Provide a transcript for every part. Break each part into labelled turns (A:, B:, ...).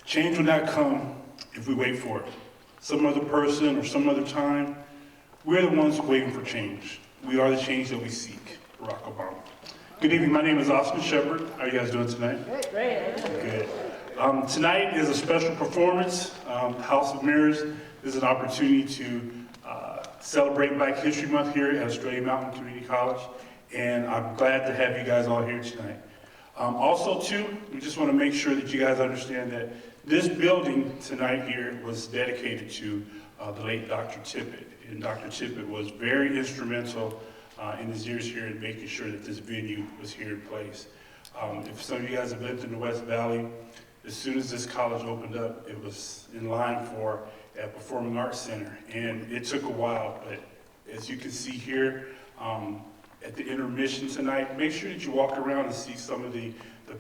A: Change will not come if we wait for it. Some other person or some other time, we're the ones waiting for change. We are the change that we seek. Barack Obama. Good evening, my name is Austin Shepard. How are you guys doing tonight?
B: Great.
A: Good. Tonight is a special performance. House of Mirrors is an opportunity to celebrate Black History Month here at Estrella Mountain Community College, and I'm glad to have you guys all here tonight. Also, too, we just want to make sure that you guys understand that this building tonight here was dedicated to the late Dr. Tippett, and Dr. Tippett was very instrumental in his years here in making sure that this venue was here in place. If some of you guys have lived in the West Valley, as soon as this college opened up, it was in line for a performing arts center, and it took a while, but as you can see here at the intermission tonight, make sure that you walk around and see some of the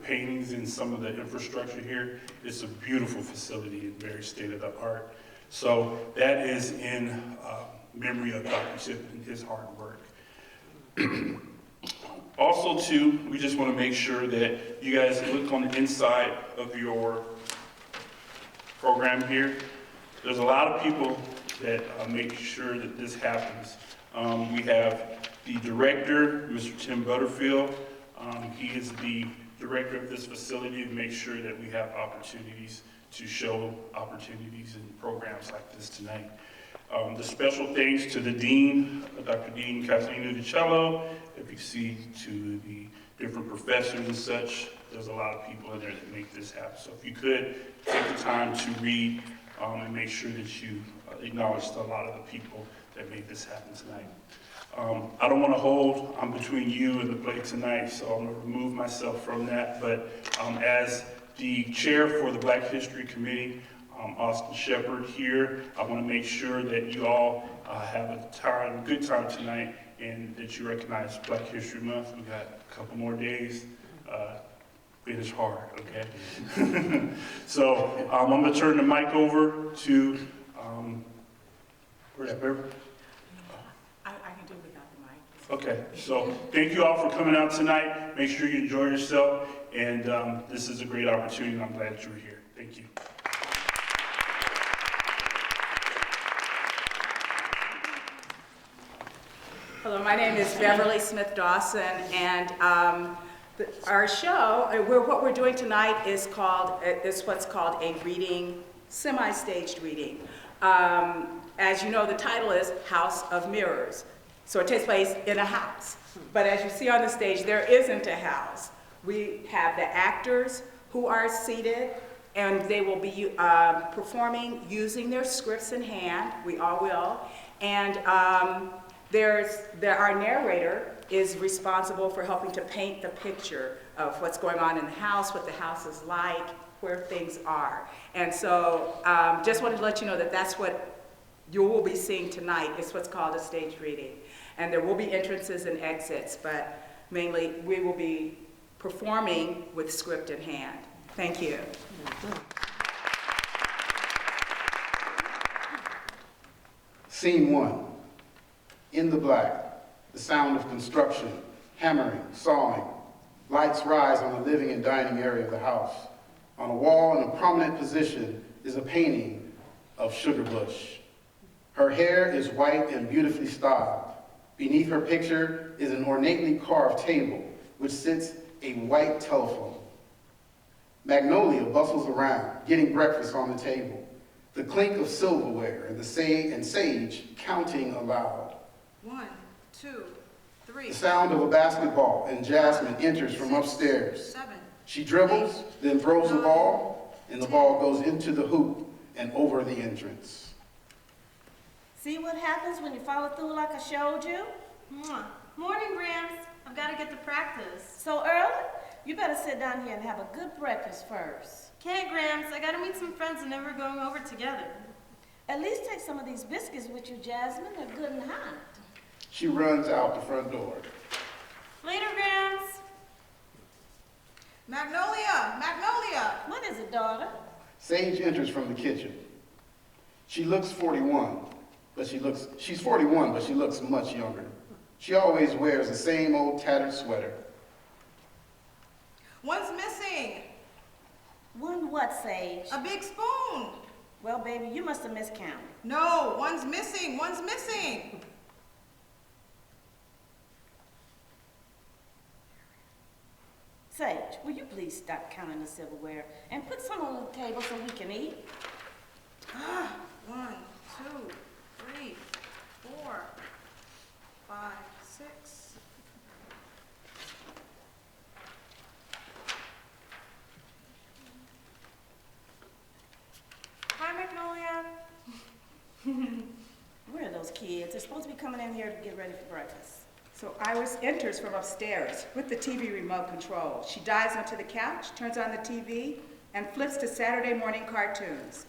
A: paintings and some of the infrastructure here. It's a beautiful facility and very state-of-the-art. So that is in memory of Dr. Tippett and his hard work. Also, too, we just want to make sure that you guys look on the inside of your program here. There's a lot of people that make sure that this happens. We have the director, Mr. Tim Butterfield. He is the director of this facility and makes sure that we have opportunities to show opportunities and programs like this tonight. The special thanks to the Dean, Dr. Dean Kathleen Udicello. If you see to the different professors and such, there's a lot of people in there that make this happen. So if you could take the time to read and make sure that you acknowledge a lot of the people that made this happen tonight. I don't want to hold, I'm between you and the plate tonight, so I'm going to remove myself from that. But as the chair for the Black History Committee, Austin Shepard here, I want to make sure that you all have a good time tonight and that you recognize Black History Month. We've got a couple more days. Finish hard, okay? So I'm going to turn the mic over to, where's Beverly?
B: I can do it without the mic.
A: Okay, so thank you all for coming out tonight. Make sure you enjoy yourself, and this is a great opportunity, and I'm glad you're here. Thank you.
B: Hello, my name is Beverly Smith-Dawson, and our show, what we're doing tonight is what's called a reading, semi-staged reading. As you know, the title is House of Mirrors. So it takes place in a house. But as you see on the stage, there isn't a house. We have the actors who are seated, and they will be performing using their scripts in hand. We all will. And our narrator is responsible for helping to paint the picture of what's going on in the house, what the house is like, where things are. And so just wanted to let you know that that's what you will be seeing tonight. It's what's called a stage reading. And there will be entrances and exits, but mainly we will be performing with script in hand. Thank you.
C: Scene 1. In the black, the sound of construction, hammering, sawing. Lights rise on the living and dining area of the house. On a wall in a prominent position is a painting of Sugar Bush. Her hair is white and beautifully styled. Beneath her picture is an ornately carved table, which sits a white telephone. Magnolia bustles around, getting breakfast on the table. The clink of silverware and Sage counting aloud.
D: 1, 2, 3.
C: The sound of a basketball, and Jasmine enters from upstairs.
D: 7.
C: She dribbles, then throws the ball, and the ball goes into the hoop and over the entrance.
E: See what happens when you follow through like I showed you?
F: Morning, Grams. I've got to get to practice.
E: So early? You better sit down here and have a good breakfast first.
F: Can't, Grams. I got to meet some friends and then we're going over together.
E: At least take some of these biscuits with you, Jasmine. They're good and hot.
C: She runs out the front door.
F: Later, Grams.
D: Magnolia! Magnolia!
E: What is it, daughter?
C: Sage enters from the kitchen. She looks 41, but she's 41, but she looks much younger. She always wears the same old tattered sweater.
D: One's missing.
E: One what, Sage?
D: A big spoon.
E: Well, baby, you must have miscounted.
D: No, one's missing. One's missing.
E: Sage, will you please stop counting the silverware and put some on the table so we can eat?
D: 1, 2, 3, 4, 5, 6.
F: Hi, Magnolia.
E: Where are those kids? They're supposed to be coming in here to get ready for breakfast.
B: So Iris enters from upstairs with the TV remote control. She dives onto the couch, turns on the TV, and flips to Saturday morning cartoons.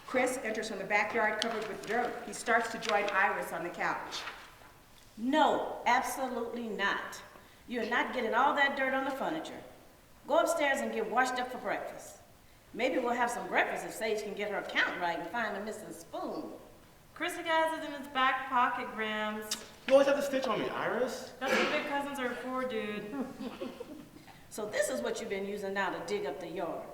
B: Chris enters from the backyard covered with dirt. He starts to join Iris on the couch.
E: No, absolutely not. You're not getting all that dirt on the furniture. Go upstairs and get washed up for breakfast. Maybe we'll have some breakfast if Sage can get her account right and find the missing spoon.
F: Chrissy guys is in his back pocket, Grams.
G: You always have to stitch on me, Iris.
F: That's what big cousins are for, dude.
E: So this is what you've been using now to dig up the yard.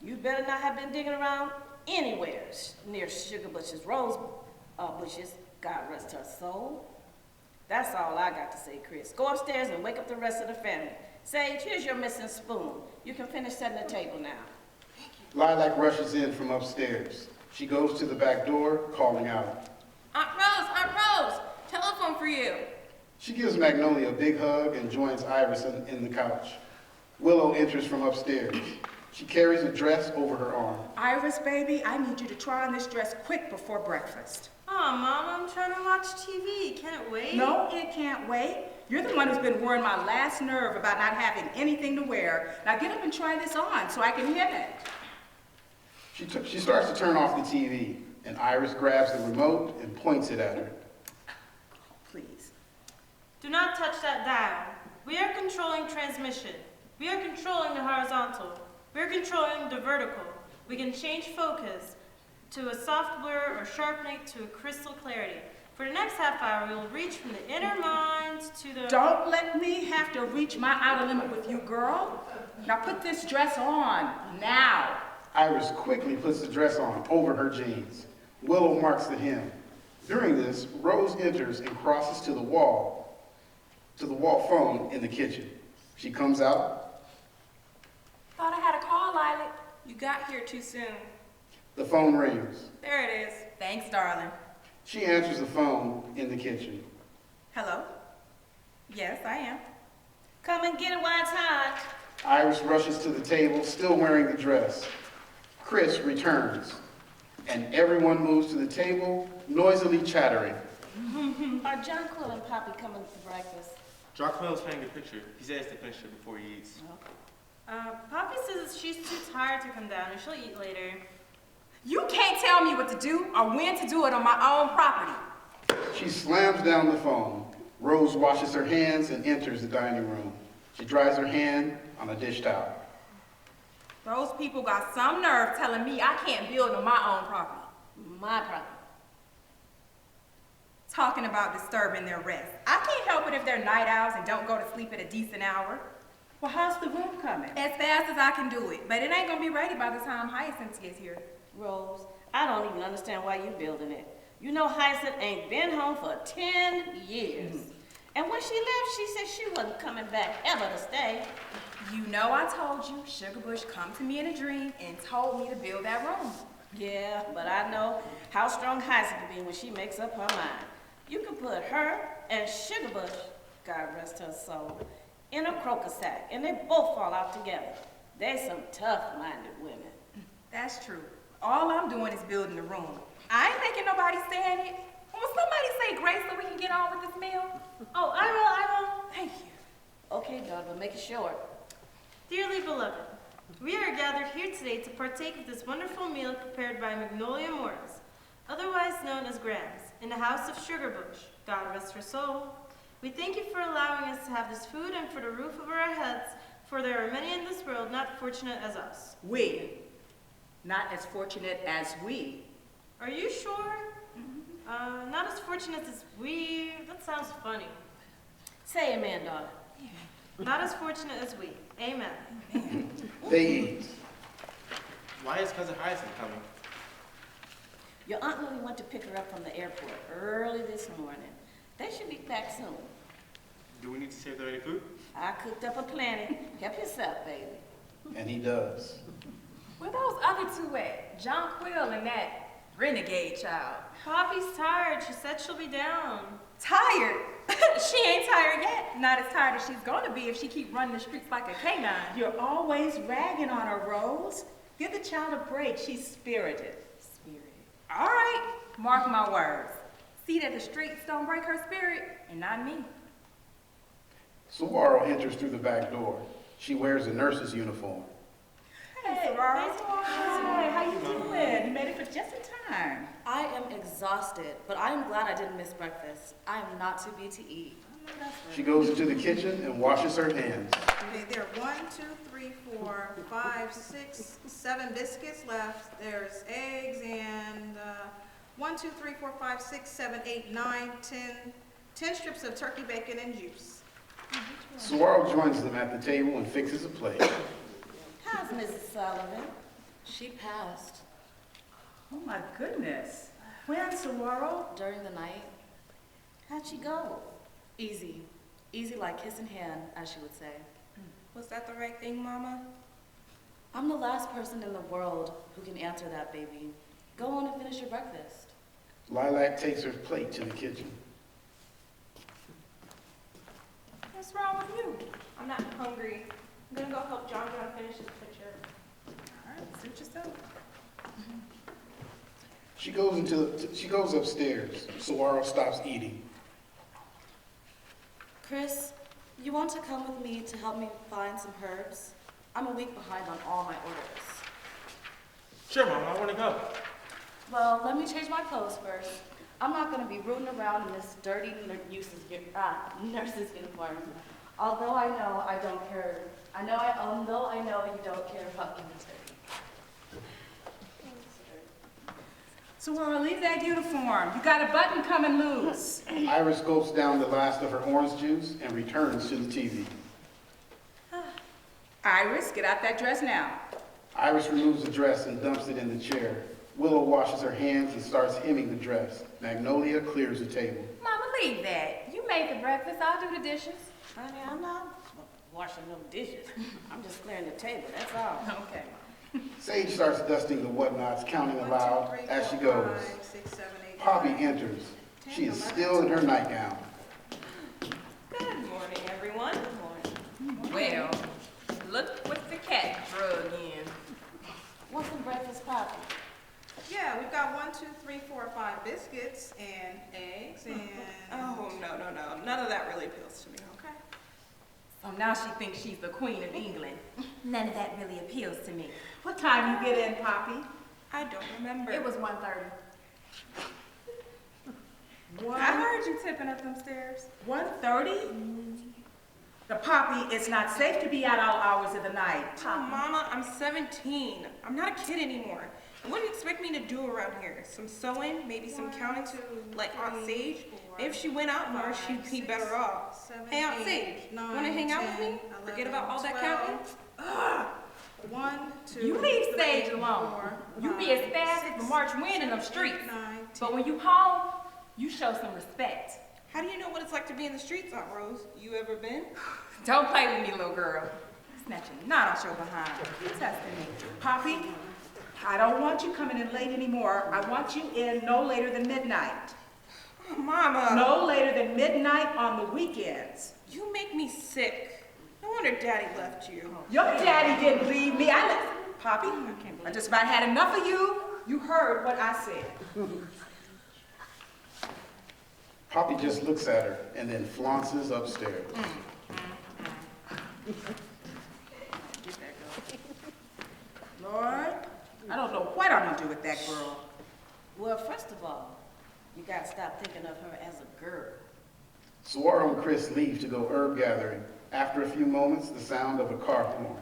E: You better not have been digging around anywhere near Sugar Bush's rose bushes. God rest her soul. That's all I got to say, Chris. Go upstairs and wake up the rest of the family. Sage, here's your missing spoon. You can finish setting the table now.
C: Lilac rushes in from upstairs. She goes to the back door, calling out.
H: Aunt Rose, telephone for you.
C: She gives Magnolia a big hug and joins Iris in the couch. Willow enters from upstairs. She carries a dress over her arm.
B: Iris, baby, I need you to try on this dress quick before breakfast.
F: Aw, Mom, I'm trying to watch TV. Can it wait?
B: No, it can't wait. You're the one who's been worrying my last nerve about not having anything to wear. Now get up and try this on so I can hear it.
C: She starts to turn off the TV, and Iris grabs the remote and points it at her.
B: Please.
F: Do not touch that dial. We are controlling transmission. We are controlling the horizontal. We are controlling the vertical. We can change focus to a soft blur or sharpening to a crystal clarity. For the next half hour, we will reach from the inner mind to the...
B: Don't let me have to reach my outer limit with you, girl. Now put this dress on, now.
C: Iris quickly puts the dress on over her jeans. Willow marks the hem. During this, Rose enters and crosses to the wall phone in the kitchen. She comes out.
H: Thought I had a call, Lilac. You got here too soon.
C: The phone rings.
H: There it is. Thanks, darling.
C: She answers the phone in the kitchen.
H: Hello? Yes, I am.
E: Come and get it while it's hot.
C: Iris rushes to the table, still wearing the dress. Chris returns, and everyone moves to the table, noisily chattering.
E: Are John Quill and Poppy coming for breakfast?
G: Jacqueline was painting a picture. He says to finish it before he eats.
F: Poppy says she's too tired to come down and she'll eat later.
H: You can't tell me what to do or when to do it on my own property.
C: She slams down the phone. Rose washes her hands and enters the dining room. She dries her hand on a dish towel.
H: Those people got some nerve telling me I can't build on my own property.
E: My property.
H: Talking about disturbing their rest. I can't help it if they're night owls and don't go to sleep at a decent hour.
B: Well, how's the room coming?
H: As fast as I can do it, but it ain't gonna be ready by the time Hyacinth gets here.
E: Rose, I don't even understand why you're building it. You know Hyacinth ain't been home for 10 years. And when she left, she said she wasn't coming back ever to stay.
H: You know I told you Sugar Bush come to me in a dream and told me to build that room.
E: Yeah, but I know how strong Hyacinth can be when she makes up her mind. You can put her and Sugar Bush, God rest her soul, in a croaker sack, and they both fall out together. They're some tough-minded women.
H: That's true. All I'm doing is building the room. I ain't making nobody stay in it. Will somebody say grace so we can get on with this meal?
F: Oh, I will.
H: Thank you.
E: Okay, daughter, but make it short.
F: Dearly beloved, we are gathered here today to partake of this wonderful meal prepared by Magnolia Morris, otherwise known as Grams, in the house of Sugar Bush. God rest her soul. We thank you for allowing us to have this food and for the roof over our heads, for there are many in this world not fortunate as us.
B: We. Not as fortunate as we.
F: Are you sure? Not as fortunate as we. That sounds funny.
E: Say amen, daughter.
F: Not as fortunate as we. Amen.
C: They eat.
G: Why is Cousin Hyacinth coming?
E: Your Aunt Lily went to pick her up from the airport early this morning. They should be back soon.
G: Do we need to save the ready food?
E: I cooked up a plenty. Help yourself, baby.
C: And he does.
H: Where those other two at? John Quill and that renegade child.
F: Poppy's tired. She said she'll be down.
H: Tired? She ain't tired yet. Not as tired as she's gonna be if she keep running the streets like a canine.
B: You're always ragging on her, Rose. Give the child a break. She's spirited.
H: All right, mark my words. See that the streets don't break her spirit, and not me.
C: Saguaro enters through the back door. She wears a nurse's uniform.
B: Hey, Saguaro. Hi, how you doing? You made it for just in time.
I: I am exhausted, but I am glad I didn't miss breakfast. I am not too beat to eat.
C: She goes into the kitchen and washes her hands.
D: Okay, there are 1, 2, 3, 4, 5, 6, 7 biscuits left. There's eggs and 1, 2, 3, 4, 5, 6, 7, 8, 9, 10 strips of turkey bacon and juice.
C: Saguaro joins them at the table and fixes a plate.
E: How's Mrs. Sullivan?
I: She passed
B: Oh my goodness. When, Saguaro?
I: during the night.
E: How'd she go?
I: Easy. Easy like kiss in hand, as she would say.
F: Was that the right thing, Mama?
I: I'm the last person in the world who can answer that, baby. Go on and finish your breakfast.
C: Lilac takes her plate to the kitchen.
H: What's wrong with you?
F: I'm not hungry. I'm gonna go help John finish his picture.
H: All right, suit yourself.
C: She goes upstairs. Saguaro stops eating.
I: Chris, you want to come with me to help me find some herbs? I'm a week behind on all my orders.
G: Sure, Mom, I want to go.
I: Well, let me change my clothes first. I'm not going to be rooting around in this dirty nurse's uniform. Although I know I don't care. Although I know you don't care about the dirty.
B: Saguaro, leave that uniform. You got a button coming loose.
C: Iris gulps down the last of her orange juice and returns to the TV.
B: Iris, get out that dress now.
C: Iris removes the dress and dumps it in the chair. Willow washes her hands and starts hemming the dress. Magnolia clears the table.
H: Mama, leave that. You made the breakfast. I'll do the dishes.
E: Honey, I'm not washing no dishes. I'm just clearing the table, that's all.
H: Okay,
C: Sage starts dusting the whatnots, counting aloud as she goes.
D: 5, 6, 7, 8,
C: Poppy
D: 9,
C: enters.
D: 10,
C: She is
D: 11,
C: still in her nightgown.
F: Good morning, everyone.
H: Well, look what the cat drug in.
E: What's in breakfast, Poppy?
D: Yeah, we've got 1, 2, 3, 4, 5 biscuits and eggs and.
F: Oh, no. None of that really appeals to me.
D: Okay.
H: So now she thinks she's the queen of England. None of that really appeals to me.
B: What time you get in, Poppy?
F: I don't remember.
H: It was 1:30.
B: One.
H: I heard you tipping up them stairs.
B: 1:30? The Poppy, it's not safe to be out all hours of the night.
F: Oh, Mama, I'm 17. I'm not a kid anymore. And what do you expect me to do around here? Some sewing, maybe some counting, like Aunt Sage? If she went out more, she'd be better off.
D: 7,
F: Hey, Aunt
D: 8,
F: Sage,
D: 9,
F: wanna hang out with
D: 10,
F: me?
D: 11,
F: Forget about all that
D: 12.
F: counting?
D: 1, 2,
H: You leave
D: 3,
H: Sage alone.
D: 4,
H: You be
D: 5,
H: as fast as
D: 6,
H: the March wind in them
D: 7,
H: streets.
D: 8, 9, 10.
H: But when you home, you show some respect.
F: How do you know what it's like to be in the streets, Aunt Rose? You ever been?
H: Don't play with me, little girl. Snatching not on your behind. You testing me.
B: Poppy, I don't want you coming in late anymore. I want you in no later than midnight.
F: Oh, Mama.
B: No later than midnight on the weekends.
F: You make me sick. No wonder Daddy left you.
B: Your daddy didn't leave me. I left. Poppy, I just about had enough of you. You heard what I said.
C: Poppy just looks at her and then flounces upstairs.
B: Lord, I don't know what I'm gonna do with that girl.
E: Well, first of all, you gotta stop thinking of her as a girl.
C: Saguaro and Chris leave to go herb gathering. After a few moments, the sound of a car horn.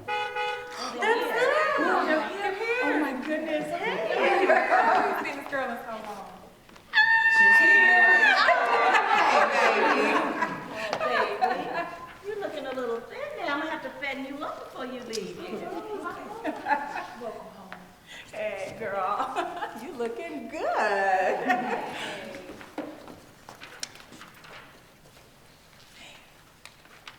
B: Oh my goodness. Hey.
H: I've seen this girl in so long.
E: Baby, you looking a little thin there. I'm gonna have to fatten you up before you leave here. Welcome home.
B: looking good.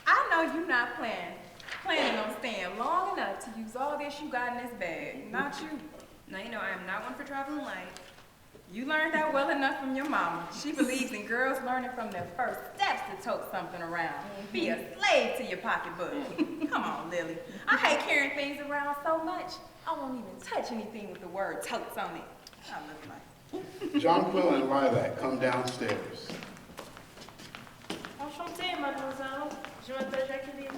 B: I know you're not planning on staying long enough to use all this you got in this bag. Not you.
H: Now you know I am not one for traveling light.
B: You learned that well enough from your mama. She believes in girls learning from their first steps to tote something around. Be a slave to your pocketbook. Come on, Lily. I hate carrying things around so much. I won't even touch anything with the word totes on it. I look like.
C: Jonquil and Lilac come downstairs.
F: Enchanté, mademoiselle. Je m'appelle Jacqueline.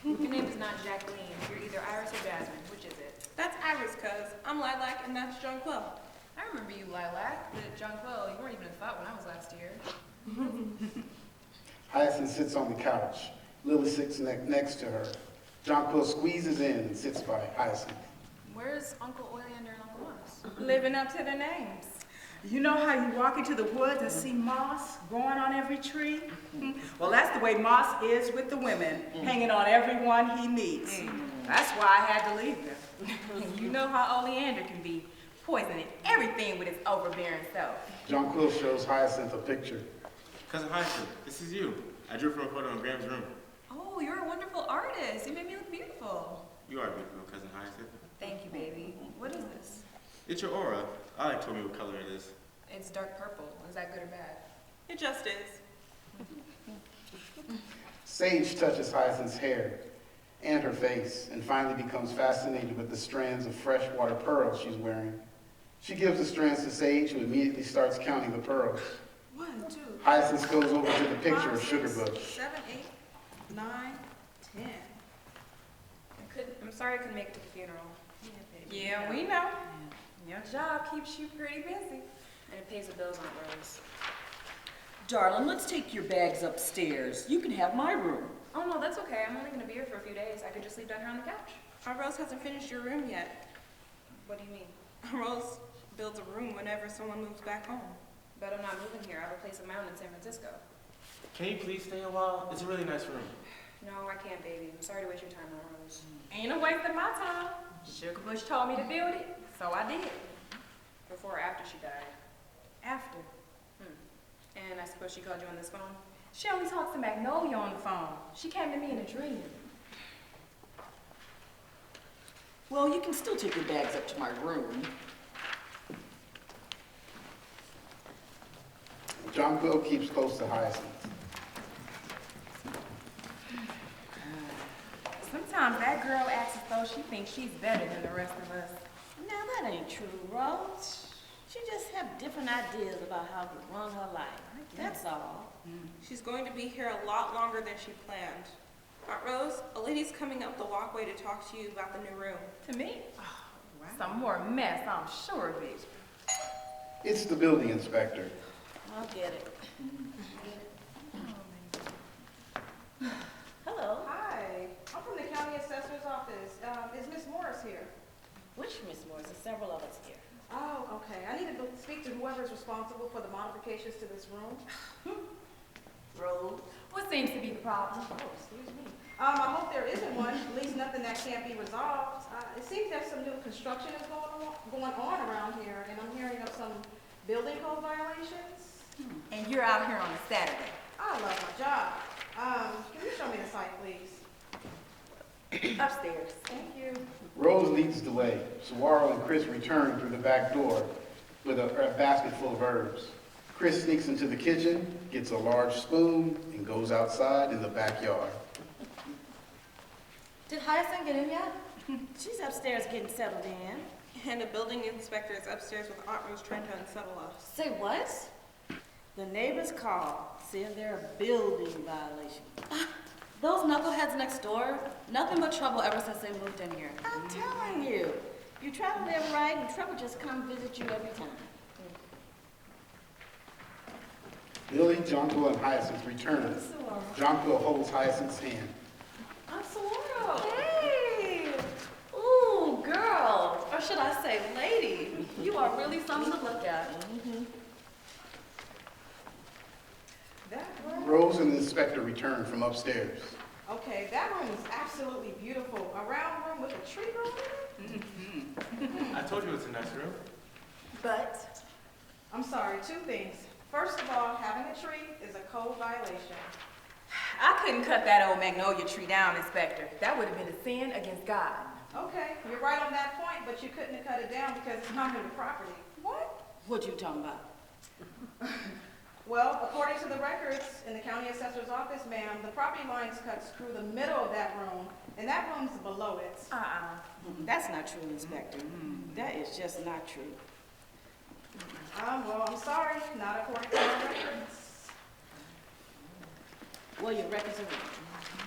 H: Your name is not Jacqueline. You're either Iris or Jasmine. Which is it?
D: That's Iris, cuz. I'm Lilac, and that's Jonquil.
H: I remember you, Lilac. But Jonquil, you weren't even a thought when I was last here.
C: Hyacinth sits on the couch. Lily sits next to her. Jonquil squeezes in and sits by Hyacinth.
H: Where's Uncle Oleander and Uncle Moss?
B: Living up to their names. You know how you walk into the woods and see moss growing on every tree? Well, that's the way Moss is with the women, hanging on everyone he meets. That's why I had to leave him. You know how Oleander can be, poisoning everything with his overbearing self.
C: Jonquil shows Hyacinth a picture.
G: Cousin Hyacinth, this is you. I drew from a photo in Graham's room.
H: Oh, you're a wonderful artist. You made me look beautiful.
G: You are beautiful, Cousin Hyacinth.
H: Thank you, baby. What is this?
G: It's your aura. Alec told me what color it is.
H: It's dark purple. Is that good or bad?
D: It just is.
C: Sage touches Hyacinth's hair and her face and finally becomes fascinated with the strands of freshwater pearls she's wearing. She gives the strands to Sage, who immediately starts counting the pearls.
D: 1, 2,
C: Hyacinth goes over to the picture
D: 5,
C: of
D: 6,
C: Sugarbush.
D: 7, 8, 9, 10.
H: I'm sorry I couldn't make it to the funeral.
B: Yeah, we know. Your job keeps you pretty busy.
H: And it pays the bills, Aunt Rose.
J: Darling, let's take your bags upstairs. You can have my room.
H: Oh, no, that's okay. I'm only going to be here for a few days. I could just sleep down here on the couch.
D: Our Rose hasn't finished your room yet.
H: What do you mean?
D: Our Rose builds a room whenever someone moves back home.
H: But I'm not moving here. I have a place of my own in San Francisco.
G: Can you please stay a while? It's a really nice room.
H: No, I can't, baby. I'm sorry to waste your time, Aunt Rose.
B: Ain't a waste of my time. Sugarbush told me to build it, so I did.
H: Before or after she died?
B: After.
H: And I suppose she called you on this phone?
B: She only talks to Magnolia on the phone. She came to me in a dream.
J: Well, you can still take your bags up to my room.
C: Jonquil keeps close to Hyacinth.
B: Sometimes that girl acts as though she thinks she's better than the rest of us.
E: Now that ain't true, Rose. She just have different ideas about how to run her life. That's all.
D: She's going to be here a lot longer than she planned. Aunt Rose, a lady's coming up the walkway to talk to you about the new room.
B: To me? Oh, wow. Some more mess, I'm sure of it.
C: It's the building inspector.
E: I'll get it. Hello.
D: Hi, I'm from the county assessor's office. Is Miss Morris here?
E: Which Miss Morris? There's several of us here.
D: Oh, okay. I need to speak to whoever's responsible for the modifications to this room.
E: Rose.
B: What seems to be the problem?
E: Oh, excuse me.
D: I hope there isn't one, at least nothing that can't be resolved. It seems there's some new construction is going on around here, and I'm hearing of some building code violations.
B: And you're out here on a Saturday.
D: I love my job. Can you show me the site, please?
B: Upstairs.
D: Thank you.
C: Rose leads the way. Saguaro and Chris return through the back door with a basket full of herbs. Chris sneaks into the kitchen, gets a large spoon, and goes outside in the backyard.
I: Did Hyacinth get in yet?
E: She's upstairs getting settled in.
D: And the building inspector is upstairs with Aunt Rose trying to unsettle us.
I: Say what?
E: The neighbors called, saying there are building violations.
I: Those knuckleheads next door, nothing but trouble ever since they moved in here.
E: I'm telling you, you try to live right and trouble just come visit you every time.
C: Lily, Jonquil, and Hyacinth return. Jonquil holds Hyacinth's hand.
I: I'm Saguaro. Hey! Ooh, girl. Or should I say lady. You are really something to look at.
D: That room?
C: Rose and the inspector return from upstairs.
D: Okay, that room is absolutely beautiful. A round room with a tree growing in it?
G: I told you it's a nice room.
D: But, I'm sorry, two things. First of all, having a tree is a code violation.
H: I couldn't cut that old magnolia tree down, Inspector. That would have been a sin against God.
D: Okay, you're right on that point, but you couldn't have cut it down because it's not your property.
H: What?
E: What you talking about?
D: Well, according to the records in the county assessor's office, ma'am, the property line's cut through the middle of that room, and that room's below it.
E: That's not true, Inspector. That is just not true.
D: Well, I'm sorry, not according to our records.
E: Well, your records are wrong.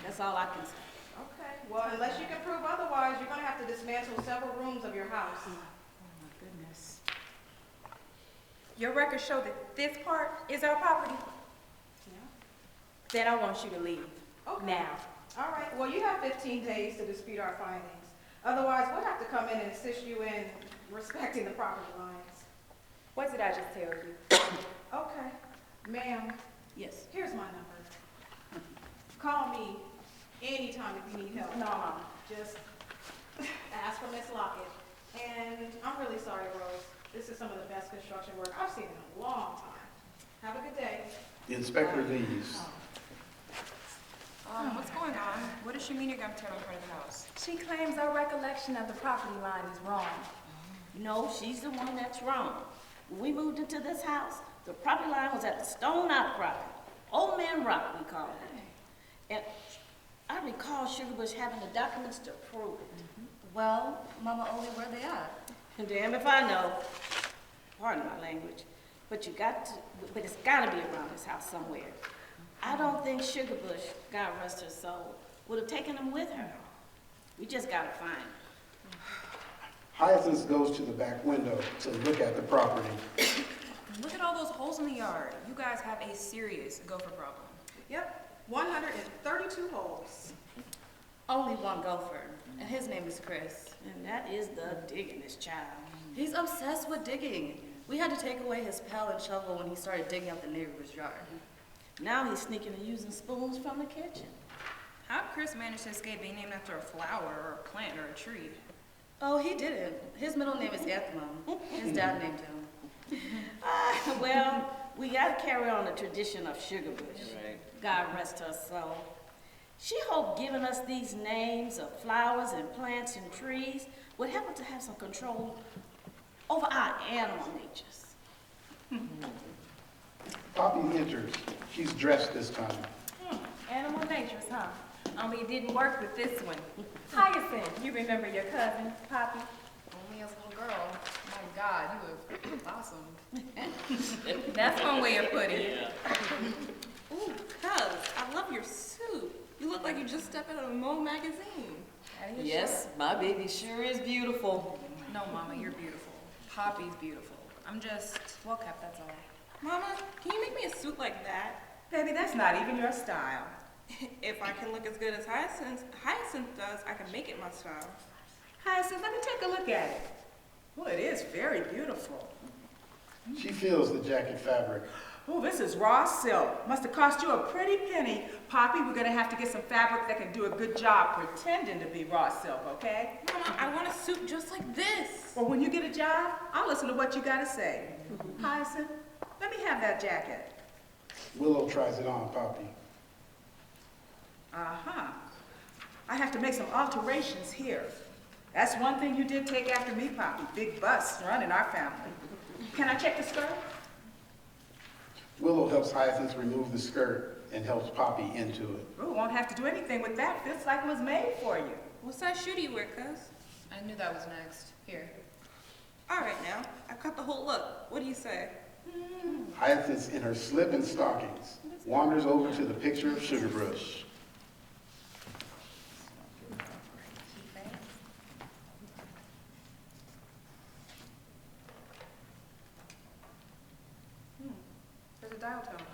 E: That's all I can say.
D: Okay, well, unless you can prove otherwise, you're gonna have to dismantle several rooms of your house.
H: Oh, my goodness. Your records show that this part is our property?
D: Yeah.
H: Then I want you to leave.
D: Okay.
H: Now.
D: All right, well, you have 15 days to dispute our findings. Otherwise, we'll have to come in and assist you in respecting the property lines.
H: What did I just tell you?
D: Okay, ma'am,
E: Yes.
D: here's my number. Call me anytime if you need help.
H: No, Mama.
D: Just ask for Miss Lockett. And I'm really sorry, Rose. This is some of the best construction work I've seen in a long time. Have a good day.
C: The inspector leaves.
H: What's going on? What does she mean you're gonna tear down part of the house? She claims our recollection of the property line is wrong.
E: No, she's the one that's wrong. When we moved into this house, the property line was at the stone outcropping. Old Man Rock, we call it. And I recall Sugarbush having the documents to prove it.
I: Well, Mama Oli, where they at?
E: And damn if I know, pardon my language, but it's gotta be around this house somewhere. I don't think Sugarbush, God rest her soul, would have taken them with her. We just gotta find them.
C: Hyacinth goes to the back window to look at the property.
H: Look at all those holes in the yard. You guys have a serious gopher problem.
D: Yep, 132 holes.
I: Only one gopher, and his name is Chris.
E: And that is the diggingest child.
I: He's obsessed with digging. We had to take away his pail and shovel when he started digging up the neighbor's yard.
E: Now he's sneaking and using spoons from the kitchen.
H: How'd Chris manage to escape being named after a flower or a plant or a tree?
I: Oh, he didn't. His middle name is Ethmon. His dad named him.
E: Well, we gotta carry on the tradition of Sugarbush.
G: Right.
E: God rest her soul. She hoped giving us these names of flowers and plants and trees would help her to have some control over our animal natures.
C: Poppy enters. She's dressed this time.
H: Animal natures, huh? Only it didn't work with this one. Hyacinth, you remember your cousin, Poppy?
K: Only as a little girl. My God, you have blossomed.
H: That's one way of putting it.
K: Ooh, cuz, I love your suit. You look like you just stepped out of a Mo magazine.
J: Yes, my baby sure is beautiful.
H: No, Mama, you're beautiful. Poppy's beautiful. I'm just well kept, that's all.
K: Mama, can you make me a suit like that?
B: Baby, that's not even your style.
K: If I can look as good as Hyacinth does, I can make it my style.
B: Hyacinth, let me take a look at it. Well, it is very beautiful.
C: She feels the jacket fabric.
B: Oh, this is raw silk. Must have cost you a pretty penny. Poppy, we're gonna have to get some fabric that can do a good job pretending to be raw silk, okay?
K: Mama, I want a suit just like this.
B: Well, when you get a job, I'll listen to what you gotta say. Hyacinth, let me have that jacket.
C: Willow tries it on Poppy.
B: Uh-huh. I have to make some alterations here. That's one thing you did take after me, Poppy. Big bust running our family. Can I check the skirt?
C: Willow helps Hyacinth remove the skirt and helps Poppy into it.
B: Ooh, won't have to do anything with that. Feels like it was made for you.
K: What size shoe do you wear, cuz?
F: I knew that was next. Here.
K: All right now, I cut the whole look. What do you say?
C: Hyacinth, in her slip and stockings, wanders over to the picture of Sugarbush.
H: There's a dial tone.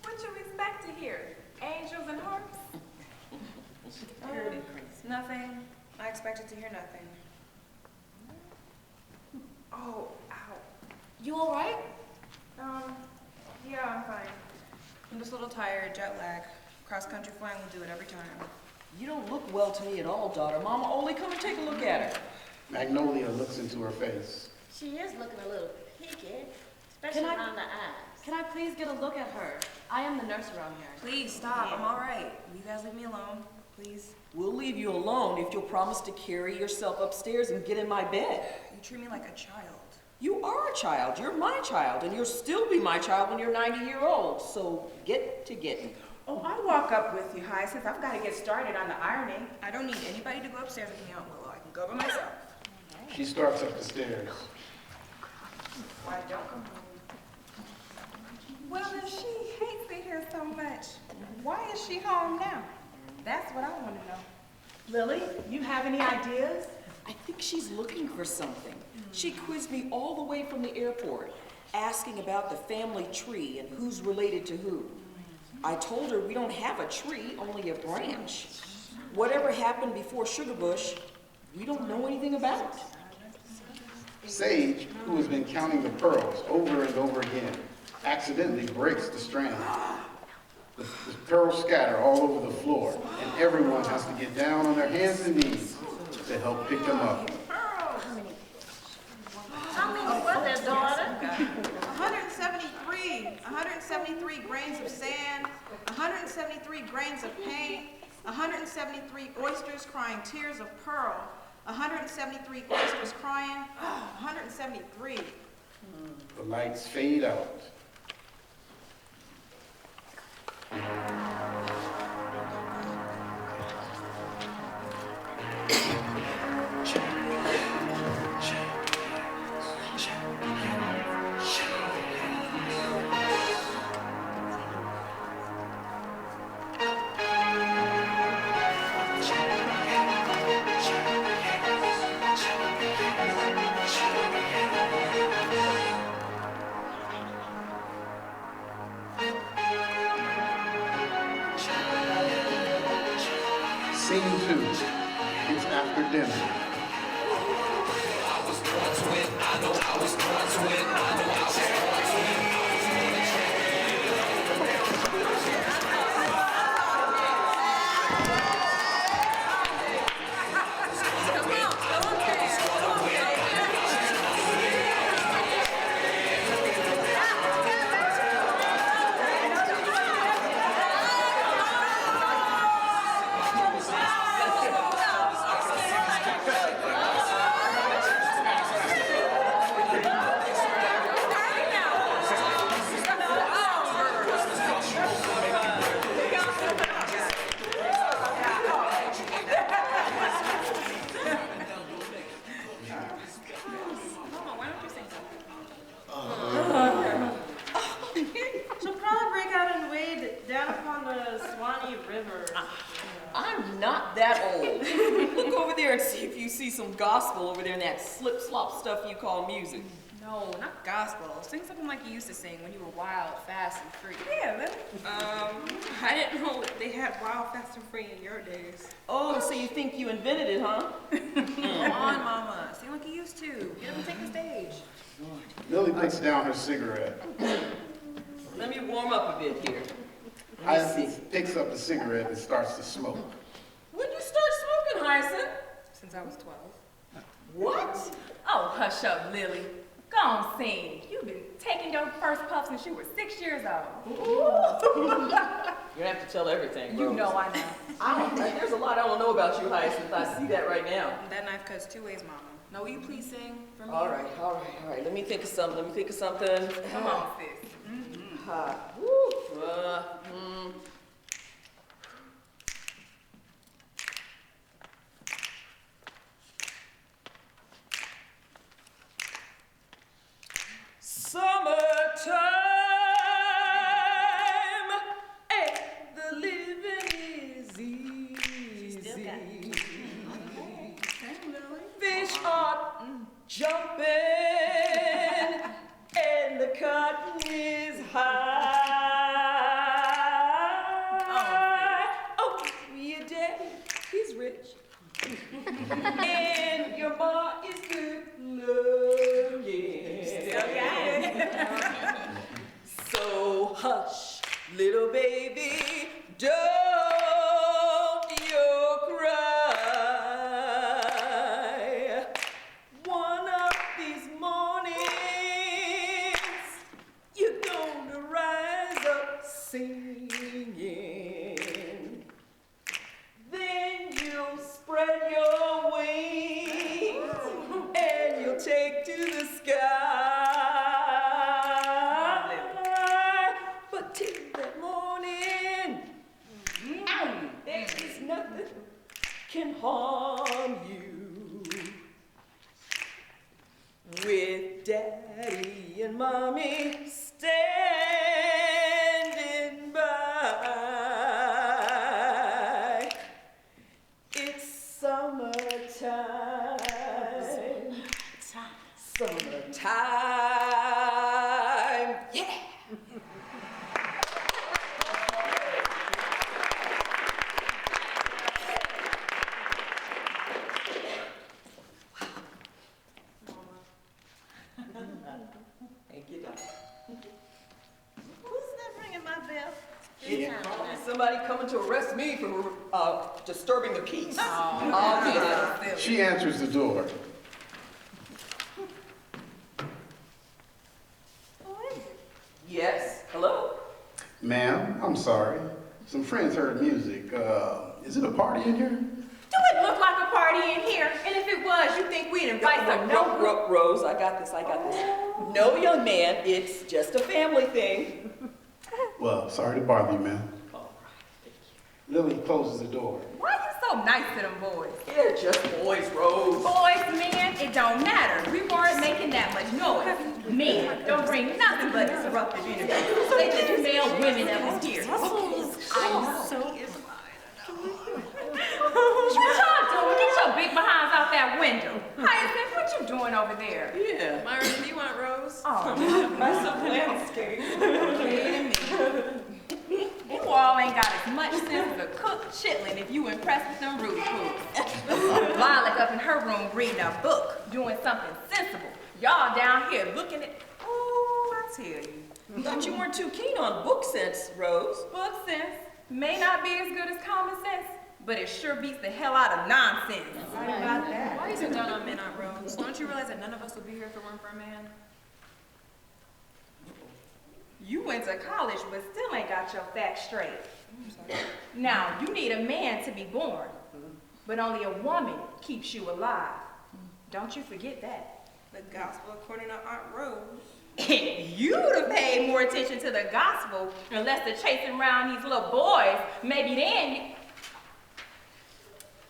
H: What you expect to hear? Angels and harps? Nothing. I expected to hear nothing. Oh, ow.
I: You all right?
H: Yeah, I'm fine. I'm just a little tired, jet lag. Cross-country flying will do it every time.
J: You don't look well to me at all, daughter. Mama, Oli, come and take a look at her.
C: Magnolia looks into her face.
E: She is looking a little picky,
I: Can
E: especially
I: I-
E: around the eyes.
I: Can I please get a look at her? I am the nurse around here.
H: Please stop. I'm all right. You guys leave me alone, please.
J: We'll leave you alone if you'll promise to carry yourself upstairs and get in my bed.
H: You treat me like a child.
J: You are a child. You're my child, and you'll still be my child when you're 90-year-old. So get to getting.
B: Oh, I'll walk up with you, Hyacinth. I've got to get started on the ironing.
H: I don't need anybody to go upstairs with me on Willow. I can go by myself.
C: She starts up the stairs.
H: Why don't come home?
L: Well, if she hates it here so much, why is she home now? That's what I want to know.
B: Lily, you have any ideas?
J: I think she's looking for something. She quizzed me all the way from the airport, asking about the family tree and who's related to who. I told her we don't have a tree, only a branch. Whatever happened before Sugarbush, we don't know anything about.
C: Sage, who has been counting the pearls over and over again, accidentally breaks the strand. The pearls scatter all over the floor, and everyone has to get down on their hands and knees to help pick them up.
E: How many was there, daughter?
D: 173 grains of sand, 173 grains of paint, 173 oysters crying tears of pearl, 173 oysters crying, 173.
C: The lights fade out. Scene 2. It's after dinner.
F: She'll probably break out and wade down upon the Swanee River.
J: I'm not that old. Look over there and see if you see some gospel over there in that slip-slop stuff you call music.
H: No, not gospel. Sing something like you used to sing when you were wild, fast, and free.
L: Yeah, let me.
K: I didn't know they had Wild, Fast, and Free in your days.
J: Oh, so you think you invented it, huh?
H: Come on, Mama. Sing like you used to. Get up and take the stage.
C: Lily puts down her cigarette.
J: Let me warm up a bit here.
C: Hyacinth picks up the cigarette and starts to smoke.
J: When you start smoking, Hyacinth?
H: Since I was 12.
J: What?
L: Oh, hush up, Lily. Go on, sing. You've been taking your first puff since you were 6 years old.
J: You're gonna have to tell everything, bro.
L: You know I know.
J: There's a lot I don't know about you, Hyacinth. I see that right now.
H: That knife cuts 2 ways, Mama. Now, will you please sing for me?
J: All right. Let me think of something.
L: Come on, sis.
J: Summertime, and the living is easy. Fish are jumping, and the cotton is high. can harm you. With Daddy and Mommy standing by. It's summertime. Summertime. Yeah. Thank you, Doc.
E: Who's that ringing my bell?
J: Somebody coming to arrest me for disturbing the peace.
C: She answers the door.
J: Yes, hello?
C: Ma'am, I'm sorry. Some friends heard music. Is it a party in here?
H: Do it look like a party in here? And if it was, you think we'd invite some no
J: Rose, I got this. No, young man, it's just a family thing.
C: Well, sorry to bother you, ma'am. Lily closes the door.
H: Why you so nice to them boys?
J: They're just boys, Rose.
H: Boys, men, it don't matter. We weren't making that much noise. Men don't bring nothing but disruptive energy. They just male women that was here. I'm so what y'all doing? Get your big behinds out that window. Hyacinth, what you doing over there?
J: Yeah.
K: Myra, do you want Rose?
H: Oh,
J: That's a landscape.
H: you all ain't got as much sense as a cooked chitlin if you impressed with them Rudy Poops. Lilac up in her room reading a book, doing something sensible. Y'all down here looking at, oh, I tell you.
J: Thought you weren't too keen on book sense, Rose.
H: Book sense may not be as good as common sense, but it sure beats the hell out of nonsense.
D: Right about that. Why are you so down on men, Aunt Rose? Don't you realize that none of us would be here if it weren't for a man?
H: You went to college, but still ain't got your facts straight. Now, you need a man to be born, but only a woman keeps you alive. Don't you forget that.
K: The gospel according to Aunt Rose.
H: You'd have paid more attention to the gospel unless they're chasing around these little boys. Maybe then you...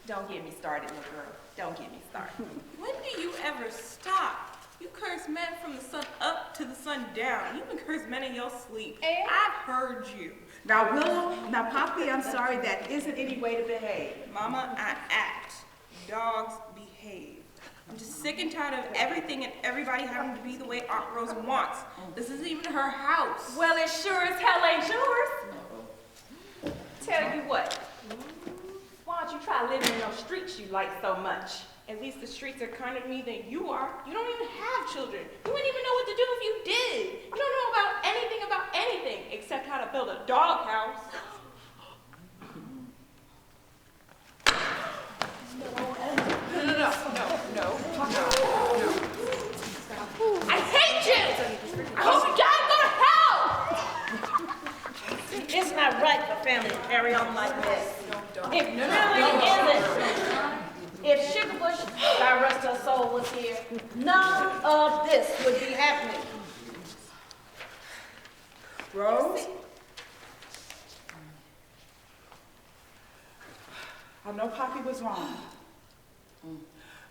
H: Don't get me started, little girl. Don't get me started.
K: When do you ever stop? You curse men from the sun up to the sun down. You even curse men in your sleep.
H: And?
K: I've heard you.
H: Now, Willow, now, Poppy, I'm sorry, that isn't any way to behave.
K: Mama, I act. Dogs behave. I'm just sick and tired of everything and everybody having to be the way Aunt Rose wants. This isn't even her house.
H: Well, it sure as hell ain't yours. Tell you what, why don't you try living in those streets you like so much?
K: At least the streets are kinder to me than you are. You don't even have children. You wouldn't even know what to do if you did. You don't know about anything except how to build a doghouse. No.
H: I hate you! I hope you die and go to hell!
E: It's not right for family to carry on like this. It really isn't. If Sugarbush, God rest her soul, was here, none of this would be happening.
H: Rose? I know Poppy was wrong,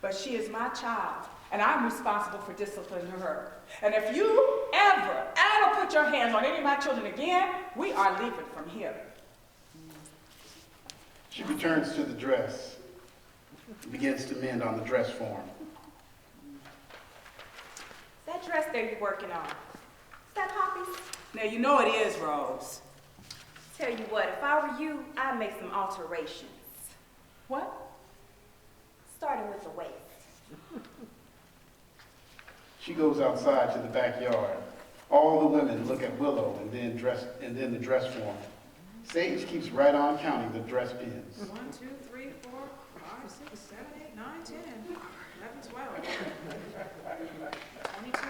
H: but she is my child, and I'm responsible for disciplining her. And if you ever put your hands on any of my children again, we are leaving from here.
C: She returns to the dress. Begins to mend on the dress form.
H: That dress there you're working on, is that Poppy's? Now you know it is, Rose. Tell you what, if I were you, I'd make some alterations. What? Starting with the waist.
C: She goes outside to the backyard. All the women look at Willow and then the dress form. Sage keeps right on counting the dress pins.
D: 1, 2, 3, 4, 5, 6, 7, 8, 9, 10, 11, 12, 22.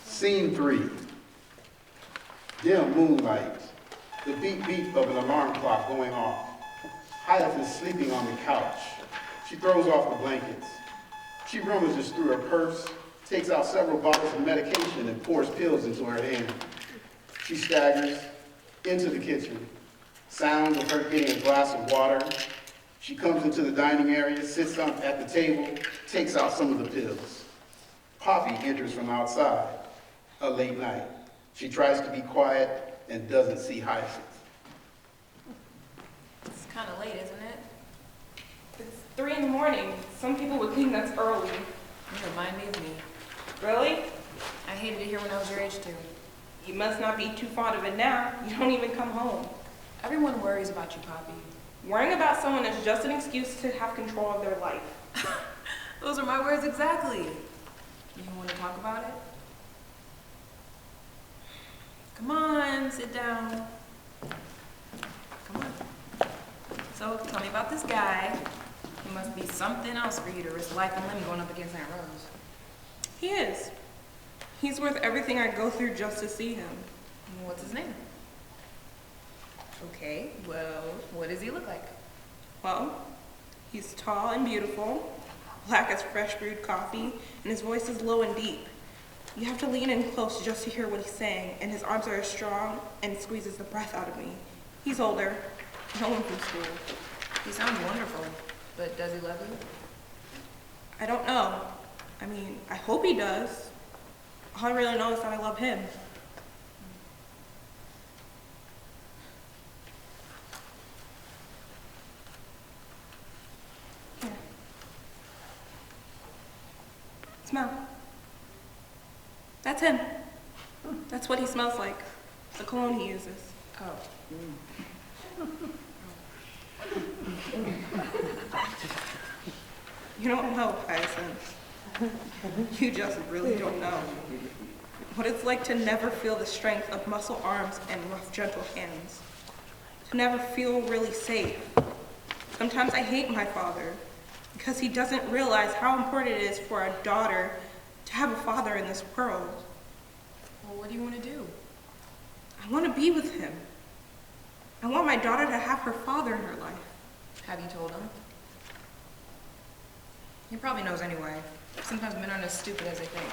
C: Scene 3. Dim moonlight. The beep beep of an alarm clock going off. Hyacinth is sleeping on the couch. She throws off the blankets. She rummages through her purse, takes out several bottles of medication and pours pills into her hand. She staggers into the kitchen. Sounds of her getting a glass of water. She comes into the dining area, sits down at the table, takes out some of the pills. Poppy enters from outside, a late night. She tries to be quiet and doesn't see Hyacinth.
H: It's kind of late, isn't it?
K: It's 3 in the morning. Some people would think that's early.
H: You remind me of me.
K: Really?
H: I hated it here when I was your age, too.
K: You must not be too fond of it now. You don't even come home.
H: Everyone worries about you, Poppy.
K: Worrying about someone is just an excuse to have control of their life.
H: Those are my words exactly. You want to talk about it? Come on, sit down. Come on. So, tell me about this guy. He must be something else for you to risk life and limb going up against Aunt Rose.
K: He is. He's worth everything I go through just to see him.
H: What's his name? Okay, well, what does he look like?
K: Well, he's tall and beautiful, black as fresh brewed coffee, and his voice is low and deep. You have to lean in close just to hear what he's saying, and his arms are as strong and squeezes the breath out of me. He's older, home from school.
H: He sounds wonderful, but does he love you?
K: I don't know. I mean, I hope he does. All I really know is that I love him. Here. Smell. That's him. That's what he smells like. The cologne he uses.
H: Oh.
K: You don't know, Hyacinth. You just really don't know what it's like to never feel the strength of muscle arms and rough, gentle hands. To never feel really safe. Sometimes I hate my father because he doesn't realize how important it is for a daughter to have a father in this world.
H: Well, what do you want to do?
K: I want to be with him. I want my daughter to have her father in her life.
H: Have you told him? He probably knows anyway. Sometimes men aren't as stupid as they think.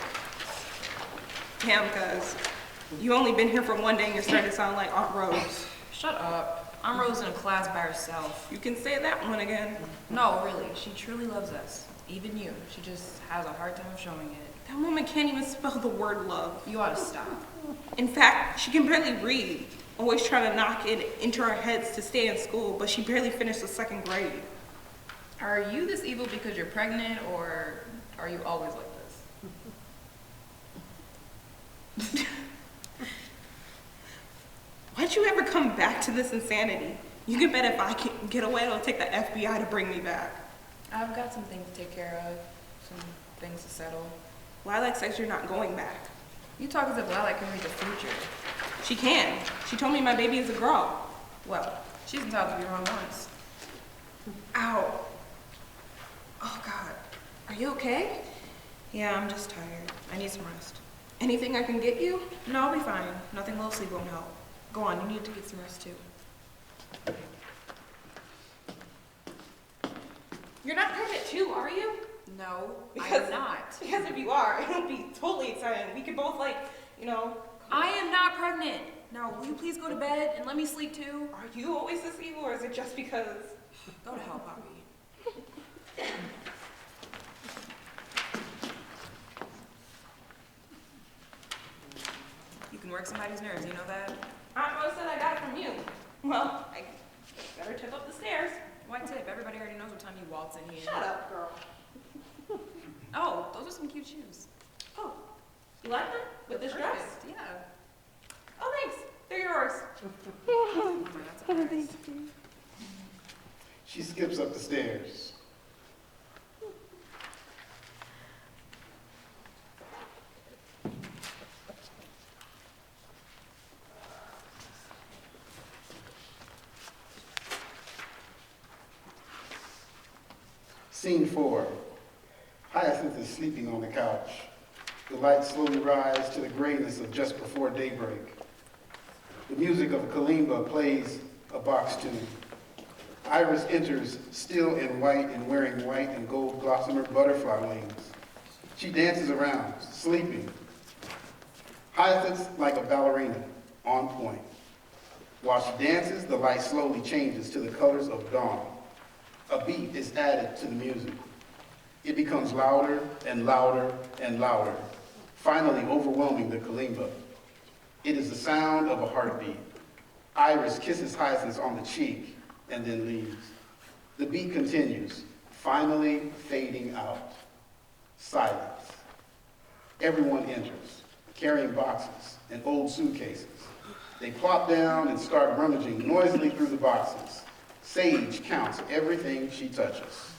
K: Damn, cuz. You only been here for one day and you're starting to sound like Aunt Rose.
H: Shut up. I'm Rose in a class by herself.
K: You can say that one again.
H: No, really. She truly loves us. Even you. She just has a hard time showing it.
K: That woman can't even spell the word love.
H: You ought to stop.
K: In fact, she can barely read. Always trying to knock it into our heads to stay in school, but she barely finished the 2nd grade.
H: Are you this evil because you're pregnant, or are you always like this?
K: Why'd you ever come back to this insanity? You can bet if I can get away, it'll take the FBI to bring me back.
H: I've got some things to take care of, some things to settle.
K: Lilac says you're not going back.
H: You talk as if Lilac can read the future.
K: She can. She told me my baby is a girl.
H: Well, she's entitled to be wrong once.
K: Ow. Oh, God. Are you okay? Yeah, I'm just tired.
H: I need some rest.
K: Anything I can get you?
H: No, I'll be fine. Nothing low sleep won't help. Go on, you need to get some rest too.
K: You're not pregnant too, are you?
H: No,
K: Because-
H: I'm not.
K: Because if you are, it'll be totally exciting. We could both, like, you know.
H: I am not pregnant. Now, will you please go to bed and let me sleep too?
K: Are you always this evil, or is it just because?
H: Go to hell, Poppy. You can work somebody's nerves, you know that?
K: Aunt Rose said I got it from you. Well, I better tip up the stairs.
H: Why tip? Everybody already knows what time you waltz in here.
K: Shut up, girl.
H: Oh, those are some cute shoes.
K: Oh, you like them? With this dress?
H: Perfect, yeah.
K: Oh, thanks. They're yours.
H: Oh my, that's nice.
C: She skips up the stairs. Scene 4. Hyacinth is sleeping on the couch. The lights slowly rise to the grayness of just before daybreak. The music of a kalimba plays a box tune. Iris enters, still in white and wearing white and gold gossamer butterfly wings. She dances around, sleeping. Hyacinth's like a ballerina, on point. While she dances, the light slowly changes to the colors of dawn. A beat is added to the music. It becomes louder and louder and louder, finally overwhelming the kalimba. It is the sound of a heartbeat. Iris kisses Hyacinth on the cheek and then leaves. The beat continues, finally fading out. Silence. Everyone enters, carrying boxes and old suitcases. They plop down and start rummaging noisily through the boxes. Sage counts everything she touches.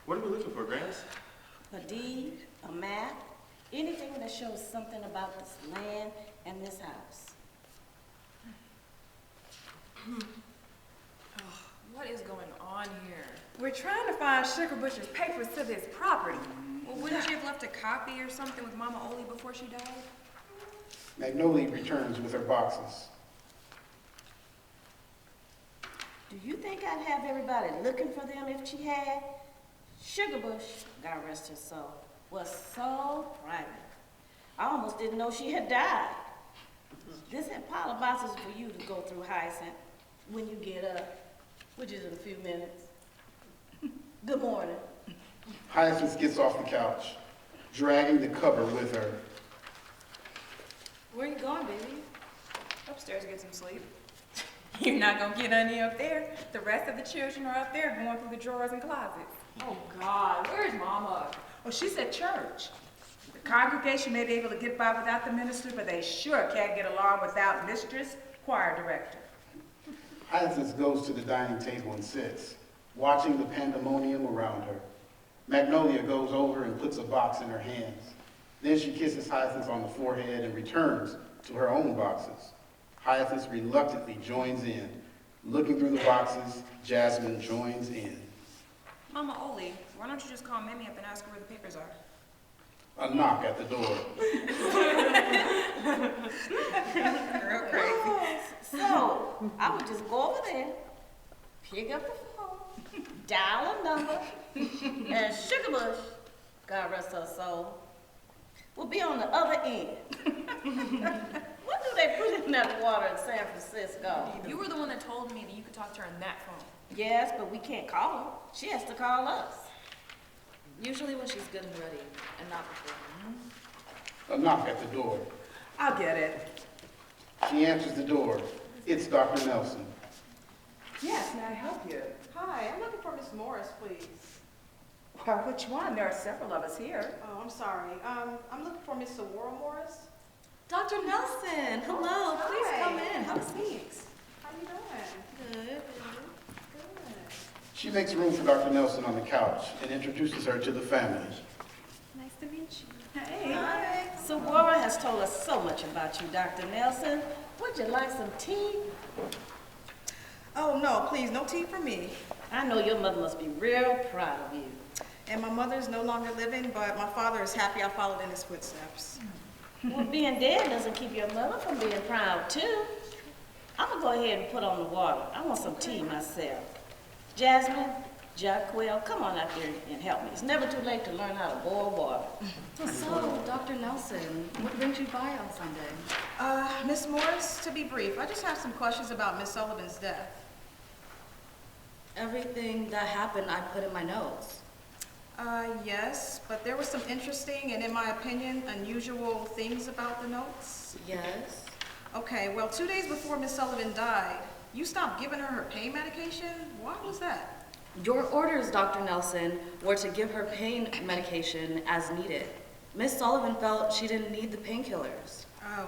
G: What are we looking for, Gramps?
E: A deed, a map, anything that shows something about this land and this house.
H: What is going on here? We're trying to find Sugar Bush's papers to this property. Well, wouldn't she have left a copy or something with Mama Oli before she died?
C: Magnolia returns with her boxes.
E: Do you think I'd have everybody looking for them if she had? Sugar Bush, God rest her soul, was so private. I almost didn't know she had died. This had pile of boxes for you to go through, Hyacinth, when you get up, which is in a few minutes. Good morning.
C: Hyacinth gets off the couch, dragging the cover with her.
H: Where you going, baby? Upstairs to get some sleep. You're not gonna get any up there. The rest of the children are up there going through the drawers and closets.
B: Oh, God, where's Mama? Oh, she's at church. The congregation may be able to get by without the minister, but they sure can't get along without mistress, choir director.
C: Hyacinth goes to the dining table and sits, watching the pandemonium around her. Magnolia goes over and puts a box in her hands. Then she kisses Hyacinth on the forehead and returns to her own boxes. Hyacinth reluctantly joins in. Looking through the boxes, Jasmine joins in.
H: Mama Oli, why don't you just call Mimi up and ask her where the papers are?
C: A knock at the door.
H: Girl crazy.
E: So, I would just go over there, pick up the phone, dial a number, and Sugar Bush, God rest her soul, will be on the other end. What do they put in that water in San Francisco?
H: You were the one that told me that you could talk to her on that phone.
E: Yes, but we can't call her. She has to call us.
I: Usually when she's good and ready, and not before.
C: A knock at the door.
B: I'll get it.
C: She answers the door. It's Dr. Nelson.
B: Yes, may I help you?
D: Hi, I'm looking for Miss Morris, please.
B: Well, which one? There are several of us here.
D: Oh, I'm sorry. I'm looking for Miss Aurora Morris.
I: Dr. Nelson, hello, please
D: Hi.
I: come in, have a seat.
D: How you doing?
I: Good.
D: Good.
C: She makes room for Dr. Nelson on the couch and introduces her to the family.
H: Nice to meet you.
B: Hey.
D: Hi.
E: Sawana has told us so much about you, Dr. Nelson. Would you like some tea?
D: Oh, no, please, no tea for me.
E: I know your mother must be real proud of you.
D: And my mother's no longer living, but my father is happy I followed in his footsteps.
E: Well, being dead doesn't keep your mother from being proud, too. I'm gonna go ahead and put on the water. I want some tea myself. Jasmine, Jaquel, come on out there and help me. It's never too late to learn how to boil water.
I: So, Dr. Nelson, what brings you by on Sunday?
D: Miss Morris, to be brief, I just have some questions about Miss Sullivan's death.
I: Everything that happened, I put in my notes.
D: Yes, but there were some interesting and, in my opinion, unusual things about the notes.
I: Yes.
D: Okay, well, 2 days before Miss Sullivan died, you stopped giving her pain medication. Why was that?
I: Your orders, Dr. Nelson, were to give her pain medication as needed. Miss Sullivan felt she didn't need the painkillers.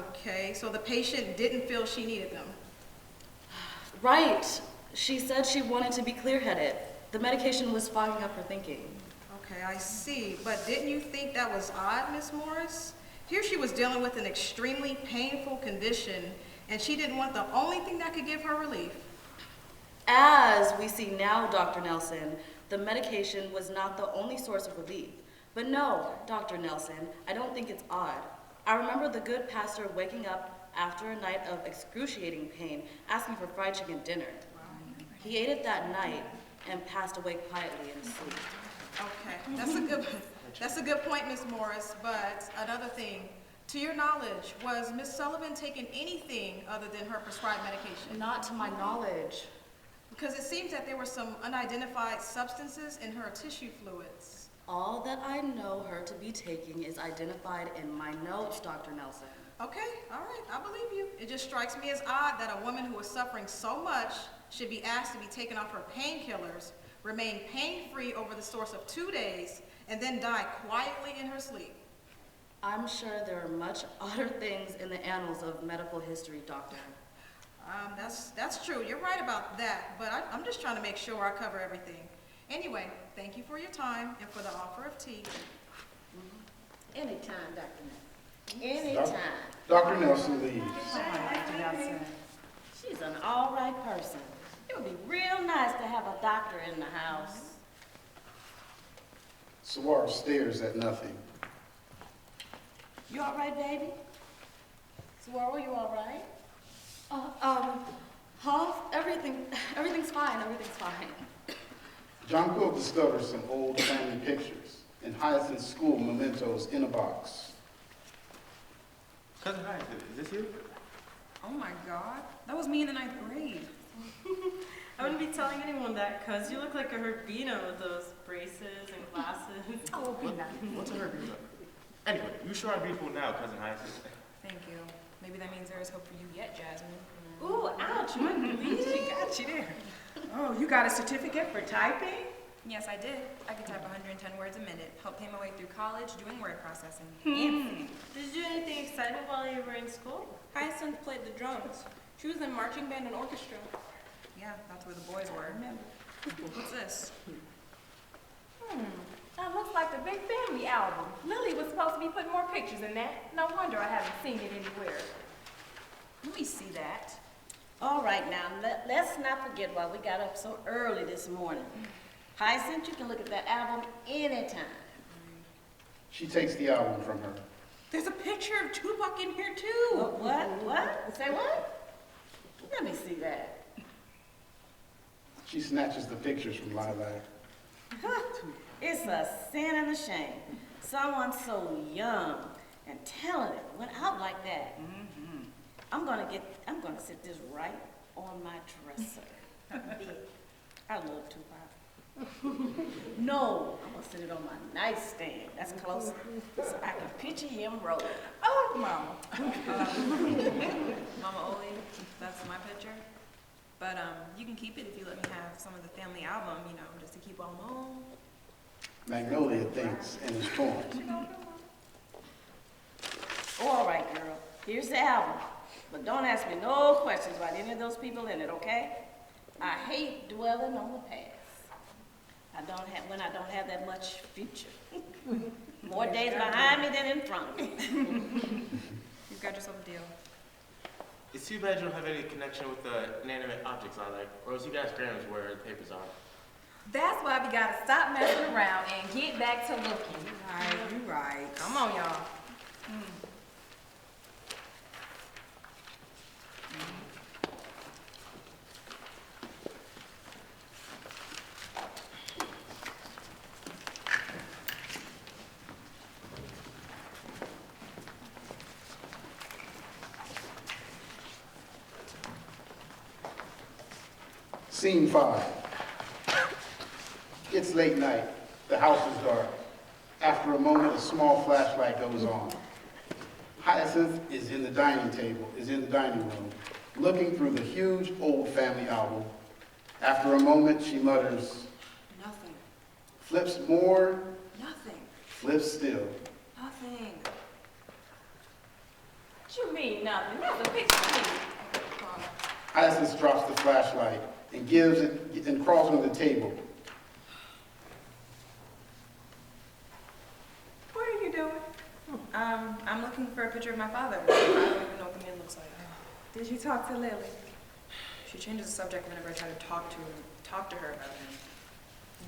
D: Okay, so the patient didn't feel she needed them.
I: Right. She said she wanted to be clear-headed. The medication was fogging up her thinking.
D: Okay, I see. But didn't you think that was odd, Miss Morris? Here she was dealing with an extremely painful condition, and she didn't want the only thing that could give her relief.
I: As we see now, Dr. Nelson, the medication was not the only source of relief. But no, Dr. Nelson, I don't think it's odd. I remember the good pastor waking up after a night of excruciating pain, asking for fried chicken dinner. He ate it that night and passed away quietly in his sleep.
D: Okay, that's a good point, Ms. Morris, but another thing, to your knowledge, was Ms. Sullivan taking anything other than her prescribed medication?
I: Not to my knowledge.
D: Because it seems that there were some unidentified substances in her tissue fluids.
I: All that I know her to be taking is identified in my notes, Dr. Nelson.
D: Okay, all right, I believe you. It just strikes me as odd that a woman who is suffering so much should be asked to be taken off her painkillers, remain pain-free over the course of 2 days, and then die quietly in her sleep.
I: I'm sure there are much odder things in the annals of medical history, Doctor.
D: That's true. You're right about that, but I'm just trying to make sure I cover everything. Anyway, thank you for your time and for the offer of tea.
E: Anytime, Dr. Nelson. Anytime.
C: Dr. Nelson leaves.
B: Dr. Nelson.
E: She's an all right person. It would be real nice to have a doctor in the house.
C: Sawar stares at nothing.
E: You all right, baby? Saguaro, you all right?
I: Everything's fine.
C: John Quill discovers some old family pictures and Hyacinth's school mementos in a box.
G: Cousin Hyacinth, is this you?
L: Oh my God, that was me in the 9th grade.
F: I wouldn't be telling anyone that, cuz you look like a Herbino with those braces and glasses.
B: Oh, be nice.
G: What's a Herbino? Anyway, you sure are beautiful now, Cousin Hyacinth.
L: Thank you. Maybe that means there is hope for you yet, Jasmine.
F: Ooh, ouch, my bleeding.
L: She got you there.
B: Oh, you got a certificate for typing?
L: Yes, I did. I could type 110 words a minute. Helped pay my way through college doing word processing. And singing.
F: Did you do anything exciting while you were in school?
L: Hyacinth played the drums. She was in marching band and orchestra. Yeah, that's where the boys were. What's this?
H: That looks like the Big Family album. Lily was supposed to be putting more pictures in that. No wonder I haven't seen it anywhere.
L: Let me see that.
E: All right, now, let's not forget why we got up so early this morning. Hyacinth, you can look at that album anytime.
C: She takes the album from her.
L: There's a picture of Tupac in here too.
E: What? Say what? Let me see that.
C: She snatches the pictures from Lilac.
E: It's a sin and a shame. Someone so young and talented went out like that. I'm gonna sit this right on my dresser. I love Tupac. No, I'm gonna sit it on my nightstand. That's closer, so I can picture him rolling.
L: Oh, Mama. Mama Oli, that's my picture. But you can keep it if you let me have some of the family album, you know, just to keep on home.
C: Magnolia thinks and is torn.
E: All right, girl. Here's the album. But don't ask me no questions about any of those people in it, okay? I hate dwelling on the past. When I don't have that much future. More days behind me than in front of me.
L: You've got yourself a deal.
G: It's too bad you don't have any connection with the inanimate objects I like, or else you guys grams where the papers are.
H: That's why we gotta stop messing around and get back to looking.
L: You right. Come on, y'all.
C: Scene 5. It's late night. The house is dark. After a moment, a small flashlight goes on. Hyacinth is in the dining room, looking through the huge old family album. After a moment, she mutters,
L: Nothing.
C: flips more,
L: Nothing.
C: flips still.
L: Nothing.
H: What you mean nothing? That's a picture of me.
C: Hyacinth drops the flashlight and gives it and crawls under the table.
L: What are you doing? I'm looking for a picture of my father. I don't even know what the man looks like.
H: Did you talk to Lily?
L: She changes the subject whenever I try to talk to her about him.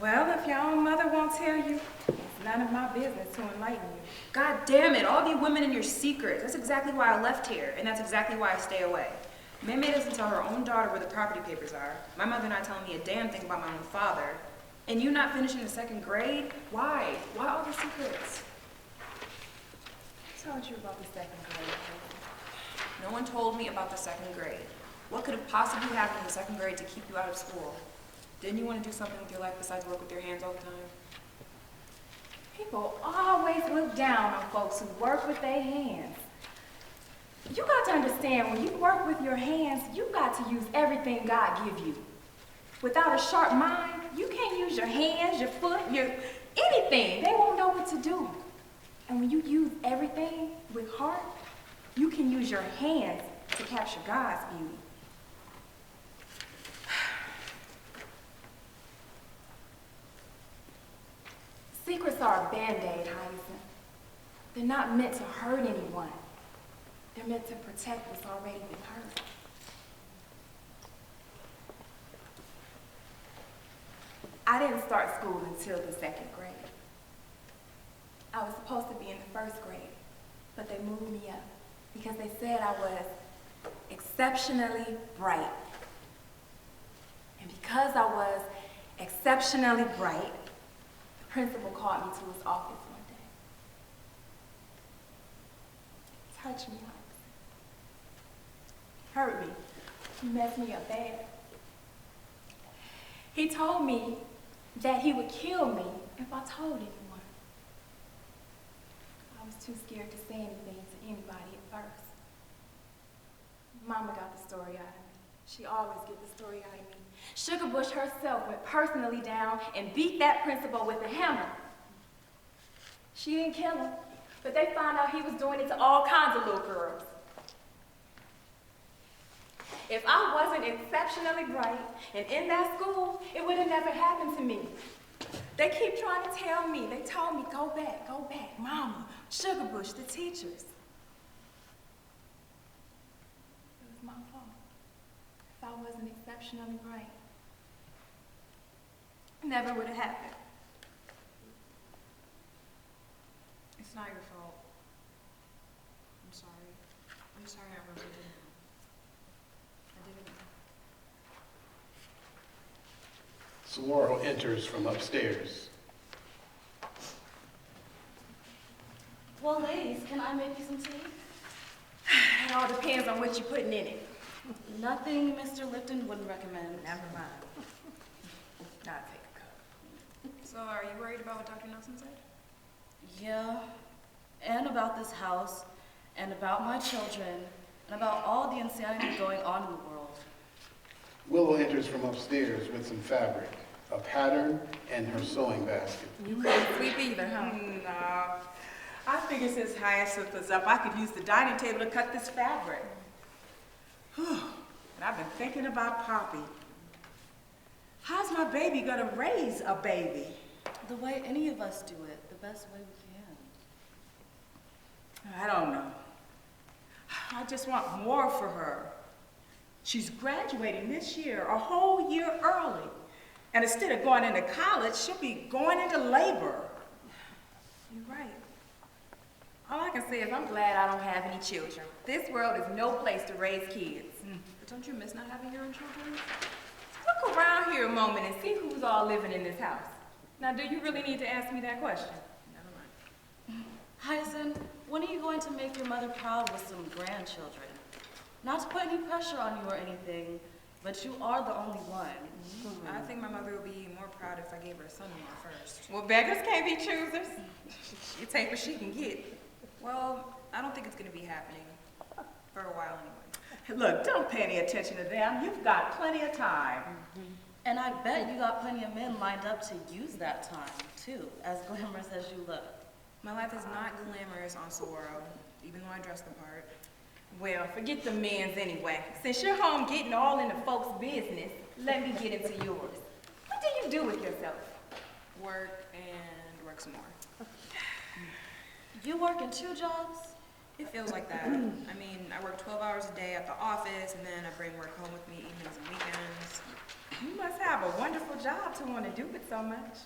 H: Well, if your own mother won't tell you, it's none of my business to enlighten you. God damn it, all of you women and your secrets. That's exactly why I left here, and that's exactly why I stay away. May doesn't tell her own daughter where the property papers are. My mother not telling me a damn thing about my own father. And you not finishing the 2nd grade? Why? Why all the secrets? Who told you about the 2nd grade? No one told me about the 2nd grade. What could have possibly happened in the 2nd grade to keep you out of school? Didn't you want to do something with your life besides work with your hands all the time? People always look down on folks who work with their hands. You got to understand, when you work with your hands, you got to use everything God give you. Without a sharp mind, you can't use your hands, your foot, your anything. They won't know what to do. And when you use everything with heart, you can use your hands to capture God's beauty. Secrets are a Band-Aid, Hyacinth. They're not meant to hurt anyone. They're meant to protect what's already been hurt. I didn't start school until the 2nd grade. I was supposed to be in the 1st grade, but they moved me up because they said I was exceptionally bright. And because I was exceptionally bright, the principal called me to his office one day. Touched me, hurt me. He messed me up bad. He told me that he would kill me if I told anyone. I was too scared to say anything to anybody at first. Mama got the story out of me. She always gets the story out of me. Sugar Bush herself went personally down and beat that principal with a hammer. She didn't kill him, but they found out he was doing it to all kinds of little girls. If I wasn't exceptionally bright and in that school, it would have never happened to me. They keep trying to tell me, they told me, go back, Mama, Sugar Bush, the teachers. It was my fault. If I wasn't exceptionally bright, it never would have happened.
L: It's not your fault. I'm sorry. I'm sorry I really didn't.
C: Saguaro enters from upstairs.
I: Well, ladies, can I make you some tea?
H: It all depends on what you're putting in it.
I: Nothing Mr. Lipton wouldn't recommend.
H: Never mind. I'll take a cup.
L: So are you worried about what Dr. Nelson said?
I: Yeah, and about this house, and about my children, and about all the insanity going on in the world.
C: Willow enters from upstairs with some fabric, a pattern, and her sewing basket.
H: You couldn't sleep either, huh?
B: No. I figured since Hyacinth was up, I could use the dining table to cut this fabric. And I've been thinking about Poppy. How's my baby gonna raise a baby?
I: The way any of us do it, the best way we can.
B: I don't know. I just want more for her. She's graduating this year, a whole year early. And instead of going into college, she'll be going into labor.
H: You're right. All I can say is I'm glad I don't have any children. This world is no place to raise kids.
L: But don't you miss not having your own children?
H: Look around here a moment and see who's all living in this house. Now, do you really need to ask me that question?
L: Never mind.
I: Hyacinth, when are you going to make your mother proud with some grandchildren? Not to put any pressure on you or anything, but you are the only one.
L: I think my mother would be more proud if I gave her a son-in-law first.
B: Well, beggars can't be choosers. You take what she can get.
L: Well, I don't think it's going to be happening for a while anyway.
B: Look, don't pay any attention to them. You've got plenty of time.
I: And I bet you got plenty of men lined up to use that time, too, as glamorous as you look.
L: My life is not glamorous on Saguaro, even though I dress the part.
H: Well, forget the men's anyway. Since you're home getting all into folks' business, let me get into yours. What do you do with yourself?
L: Work and work some more.
I: You work in 2 jobs?
L: It feels like that. I mean, I work 12 hours a day at the office, and then I bring work home with me evenings and weekends.
H: You must have a wonderful job to want to do it so much.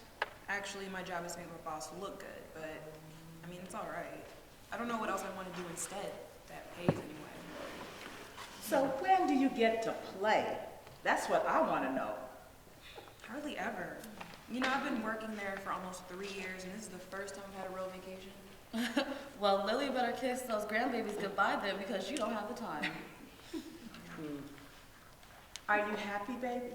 L: Actually, my job is to make my boss look good, but, I mean, it's all right. I don't know what else I want to do instead that pays anyway.
B: So when do you get to play? That's what I want to know.
L: Hardly ever. You know, I've been working there for almost 3 years, and this is the first time I've had a real vacation.
I: Well, Lily better kiss those grandbabies goodbye then because you don't have the time.
B: Are you happy, baby?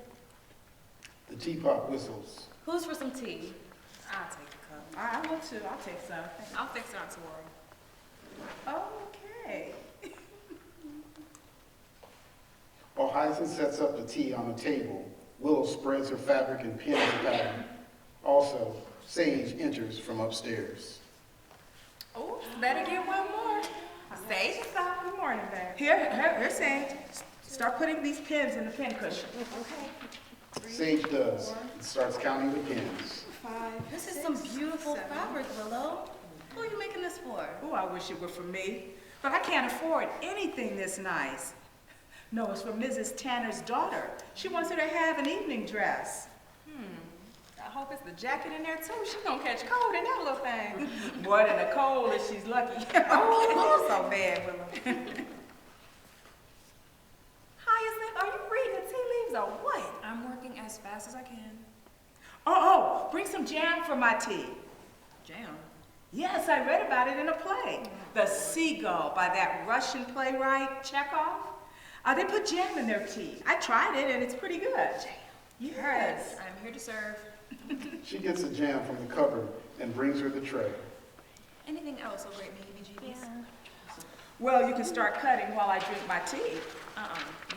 C: The teapot whistles.
I: Who's for some tea?
L: I'll take a cup.
B: I want to. I'll take some.
L: I'll fix it on tomorrow.
B: Okay.
C: While Hyacinth sets up the tea on the table, Willow spreads her fabric and pins the pattern. Also, Sage enters from upstairs.
H: Oh, better get one more. Sage is up. Good morning, babe.
B: Here, Sage. Start putting these pins in the pin cushion.
C: Sage does and starts counting the pins.
B: 5,
I: This is some beautiful fabric, Willow. Who are you making this for?
B: Oh, I wish it were for me, but I can't afford anything this nice. No, it's for Mrs. Tanner's daughter. She wants her to have an evening dress.
H: I hope it's the jacket in there too. She gonna catch cold in that little thing.
B: More than a cold if she's lucky.
H: Oh, so bad, Willow. Hyacinth, are you reading the tea leaves or what?
L: I'm working as fast as I can.
B: Oh, bring some jam for my tea.
L: Jam.
B: Yes, I read about it in a play. The Seagull by that Russian playwright Chekhov. They put jam in their tea. I tried it and it's pretty good. Jam. Yes.
L: I'm here to serve.
C: She gets a jam from the cupboard and brings her the tray.
L: Anything else, oh great Mickey BGBs?
B: Well, you can start cutting while I drink my tea.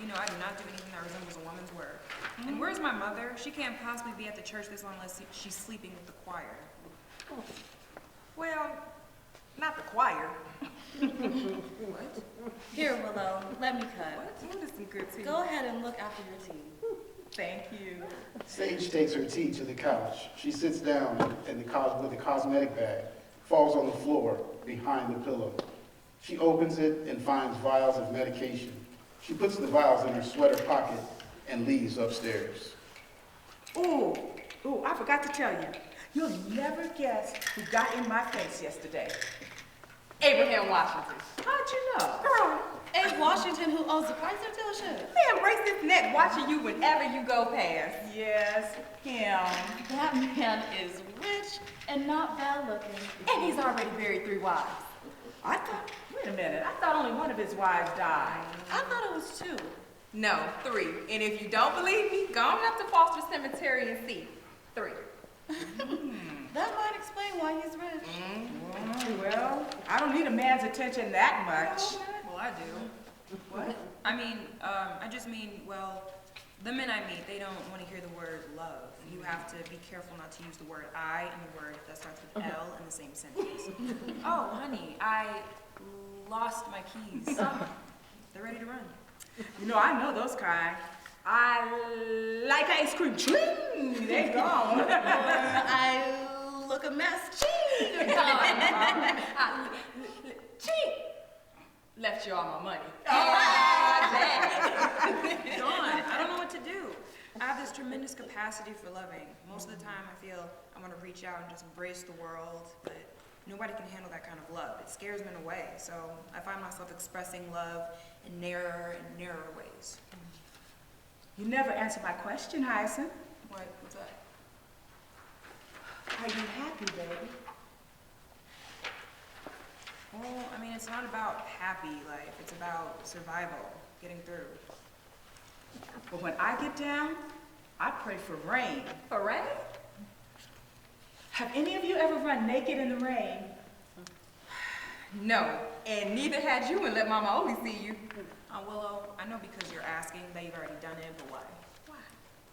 L: You know, I do not do anything that resembles a woman's work. And where's my mother? She can't possibly be at the church this long unless she's sleeping with the choir.
H: Well, not the choir.
L: What?
I: Here, Willow, let me cut.
H: What is some good tea?
I: Go ahead and look after your tea.
B: Thank you.
C: Sage takes her tea to the couch. She sits down with the cosmetic bag, falls on the floor behind the pillow. She opens it and finds vials of medication. She puts the vials in her sweater pocket and leaves upstairs.
B: Ooh, I forgot to tell you. You'll never guess who got in my face yesterday.
H: Abraham Washington.
B: How'd you know?
H: Girl,
I: Abe Washington, who owns the Chrysler dealership.
H: man breaks his neck watching you whenever you go past.
B: Yes, him.
I: That man is rich and not bad looking.
H: And he's already buried 3 wives.
B: Wait a minute, I thought only one of his wives died.
I: I thought it was 2.
H: No, 3. And if you don't believe me, go on up to Foster Cemetery and see. 3.
I: That might explain why he's rich.
B: Well, I don't need a man's attention that much.
L: Well, I do.
B: What?
L: I mean, I just mean, well, the men I meet, they don't want to hear the word love. You have to be careful not to use the word I and the word that starts with L in the same sentence. Oh, honey, I lost my keys. They're ready to run.
B: You know, I know those kind. I like ice cream. Ching! They're gone.
I: I look a mess. Ching!
H: Ching! Left you all my money.
L: Dawn, I don't know what to do. I have this tremendous capacity for loving. Most of the time I feel I want to reach out and just embrace the world, but nobody can handle that kind of love. It scares men away, so I find myself expressing love in narrower and narrower ways.
B: You never answered my question, Hyacinth.
L: What? What's that?
B: Are you happy, baby?
L: Well, I mean, it's not about happy life. It's about survival, getting through.
B: But when I get down, I pray for rain.
H: For rain?
B: Have any of you ever run naked in the rain?
H: No, and neither had you and let Mama always see you.
L: Willow, I know because you're asking that you've already done it, but why?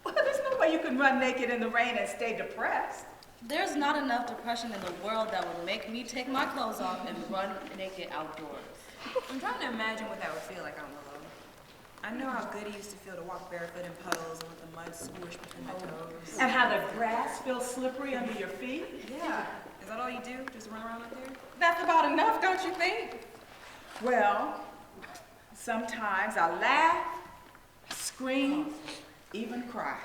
B: Well, there's no way you can run naked in the rain and stay depressed.
I: There's not enough depression in the world that would make me take my clothes off and run naked outdoors.
L: I'm trying to imagine what that would feel like on Willow. I know how good it used to feel to walk barefoot in puddles and with the mud squished between my toes.
B: And how the grass feels slippery under your feet.
L: Yeah. Is that all you do? Just run around out there?
H: That's about enough, don't you think?
B: Well, sometimes I laugh, scream, even cry.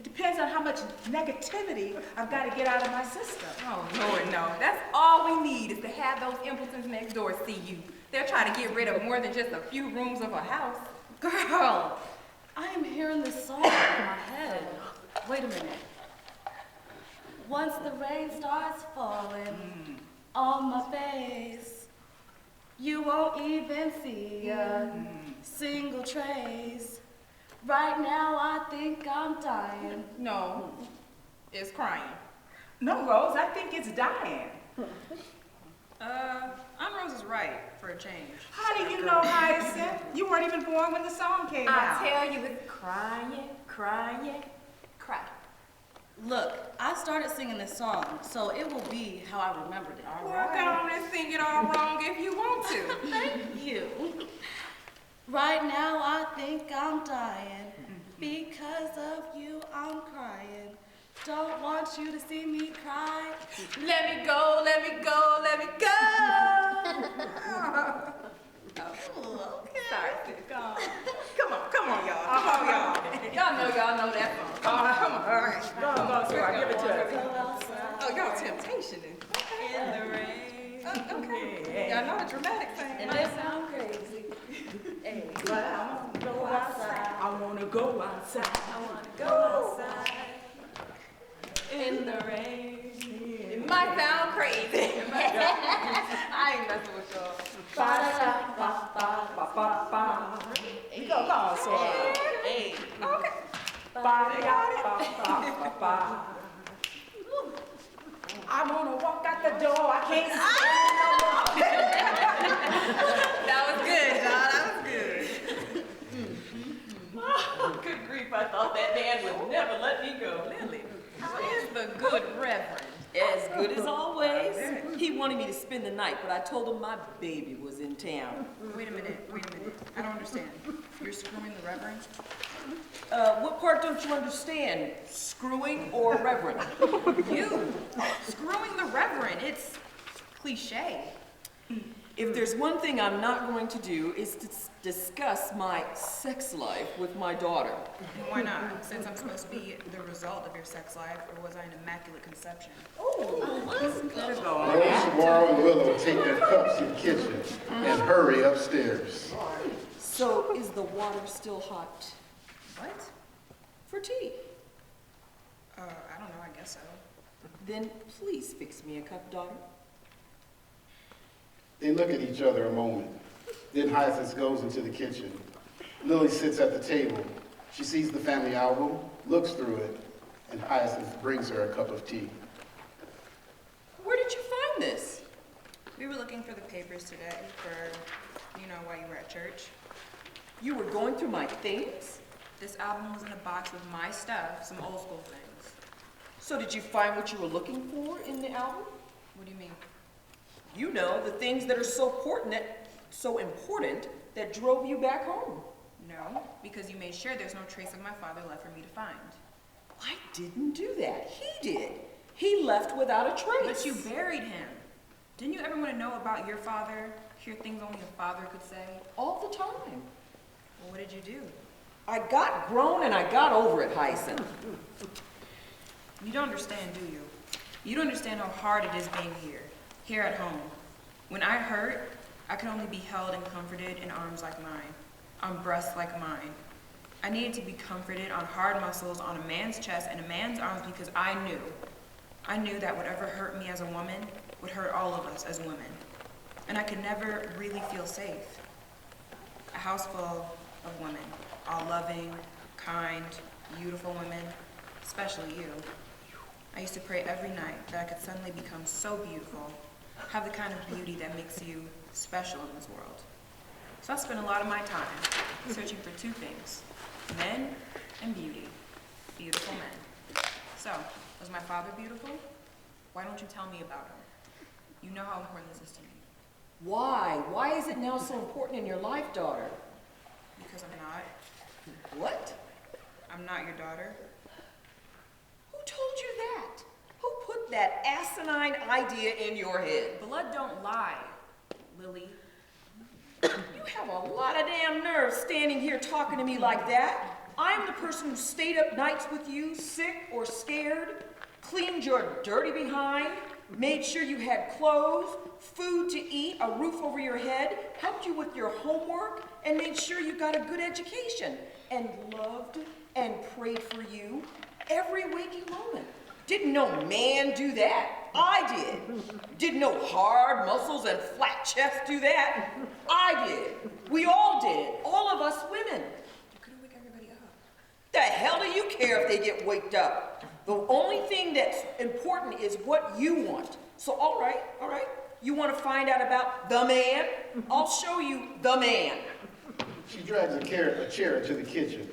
B: It depends on how much negativity I've got to get out of my system.
H: Oh, Lord, no. That's all we need is to have those impotents next door see you. They'll try to get rid of more than just a few rooms of a house.
I: Girl, I am hearing this song in my head. Wait a minute. Once the rain starts falling on my face, you won't even see a single trace. Right now I think I'm dying.
H: No, it's crying.
B: No, Rose, I think it's dying.
L: Aunt Rose is right for a change.
B: How do you know, Hyacinth? You weren't even born when the song came out.
H: I tell you, it's crying, crying, crying.
I: Look, I started singing this song, so it will be how I remembered it.
H: Well, go on and sing it all wrong if you want to.
I: Thank you. Right now I think I'm dying. Because of you I'm crying. Don't want you to see me cry.
H: Let me go, let me go, let me go.
I: Oh, okay.
H: Sorry, sis.
B: Come on, y'all. Come on, y'all.
H: Y'all know that song.
B: Come on. All right. Go on, sweetheart. Give it to us.
I: Go outside.
B: Oh, y'all Temptation.
L: In the rain.
B: Okay. Y'all know the dramatic thing.
I: It may sound crazy. Hey, but I wanna go outside.
B: I wanna go outside.
I: I wanna go outside. In the rain.
H: It might sound crazy. I ain't messing with y'all.
B: You go, come on, sweetheart.
I: Hey.
B: Okay. I wanna walk out the door. I can't stand no more.
H: That was good, y'all. That was good.
J: Good grief, I thought that man would never let me go.
H: Lily, how is the good reverend?
J: As good as always. He wanted me to spend the night, but I told him my baby was in town.
L: Wait a minute. I don't understand. You're screwing the Reverend?
J: What part don't you understand? Screwing or reverend?
L: You! Screwing the Reverend. It's cliche.
J: If there's one thing I'm not going to do is to discuss my sex life with my daughter.
L: And why not? Since I'm supposed to be the result of your sex life, or was I an immaculate conception?
C: Rose, Saguaro, and Willow take their cups to the kitchen and hurry upstairs.
J: So is the water still hot
L: What?
J: for tea?
L: I don't know, I guess so.
J: Then please fix me a cup, daughter.
C: They look at each other a moment. Then Hyacinth goes into the kitchen. Lily sits at the table. She sees the family album, looks through it, and Hyacinth brings her a cup of tea.
J: Where did you find this?
L: We were looking for the papers today for, while you were at church.
J: You were going through my things?
L: This album was in a box with my stuff, some old school things.
J: So did you find what you were looking for in the album?
L: What do you mean?
J: You know, the things that are so important that drove you back home.
L: No, because you made sure there's no trace of my father left for me to find.
J: I didn't do that. He did. He left without a trace.
L: But you buried him. Didn't you ever want to know about your father? Hear things only a father could say?
J: All the time.
L: Well, what did you do?
J: I got grown and I got over it, Hyacinth.
L: You don't understand, do you? You don't understand how hard it is being here at home. When I hurt, I can only be held and comforted in arms like mine, on breasts like mine. I needed to be comforted on hard muscles on a man's chest and a man's arms because I knew that whatever hurt me as a woman would hurt all of us as women. And I could never really feel safe. A house full of women, all loving, kind, beautiful women, especially you. I used to pray every night that I could suddenly become so beautiful, have the kind of beauty that makes you special in this world. So I spent a lot of my time searching for two things, men and beauty, beautiful men. So, was my father beautiful? Why don't you tell me about him? You know how important this is to me.
J: Why? Why is it now so important in your life, daughter?
L: Because I'm not.
J: What?
L: I'm not your daughter.
J: Who told you that? Who put that asinine idea in your head?
L: Blood don't lie, Lily.
J: You have a lot of damn nerve standing here talking to me like that. I'm the person who stayed up nights with you, sick or scared, cleaned your dirty behind, made sure you had clothes, food to eat, a roof over your head, helped you with your homework, and made sure you got a good education, and loved and prayed for you every waking moment. Didn't no man do that? I did. Didn't no hard muscles and flat chest do that? I did. We all did. All of us women.
L: You couldn't wake everybody up.
J: The hell do you care if they get waked up? The only thing that's important is what you want. So all right. You want to find out about the man? I'll show you the man.
C: She drags a chair into the kitchen.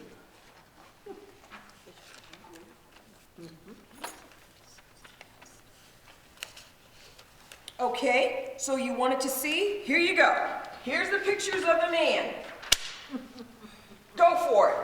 J: Okay, so you wanted to see? Here you go. Here's the pictures of the man. Go for it.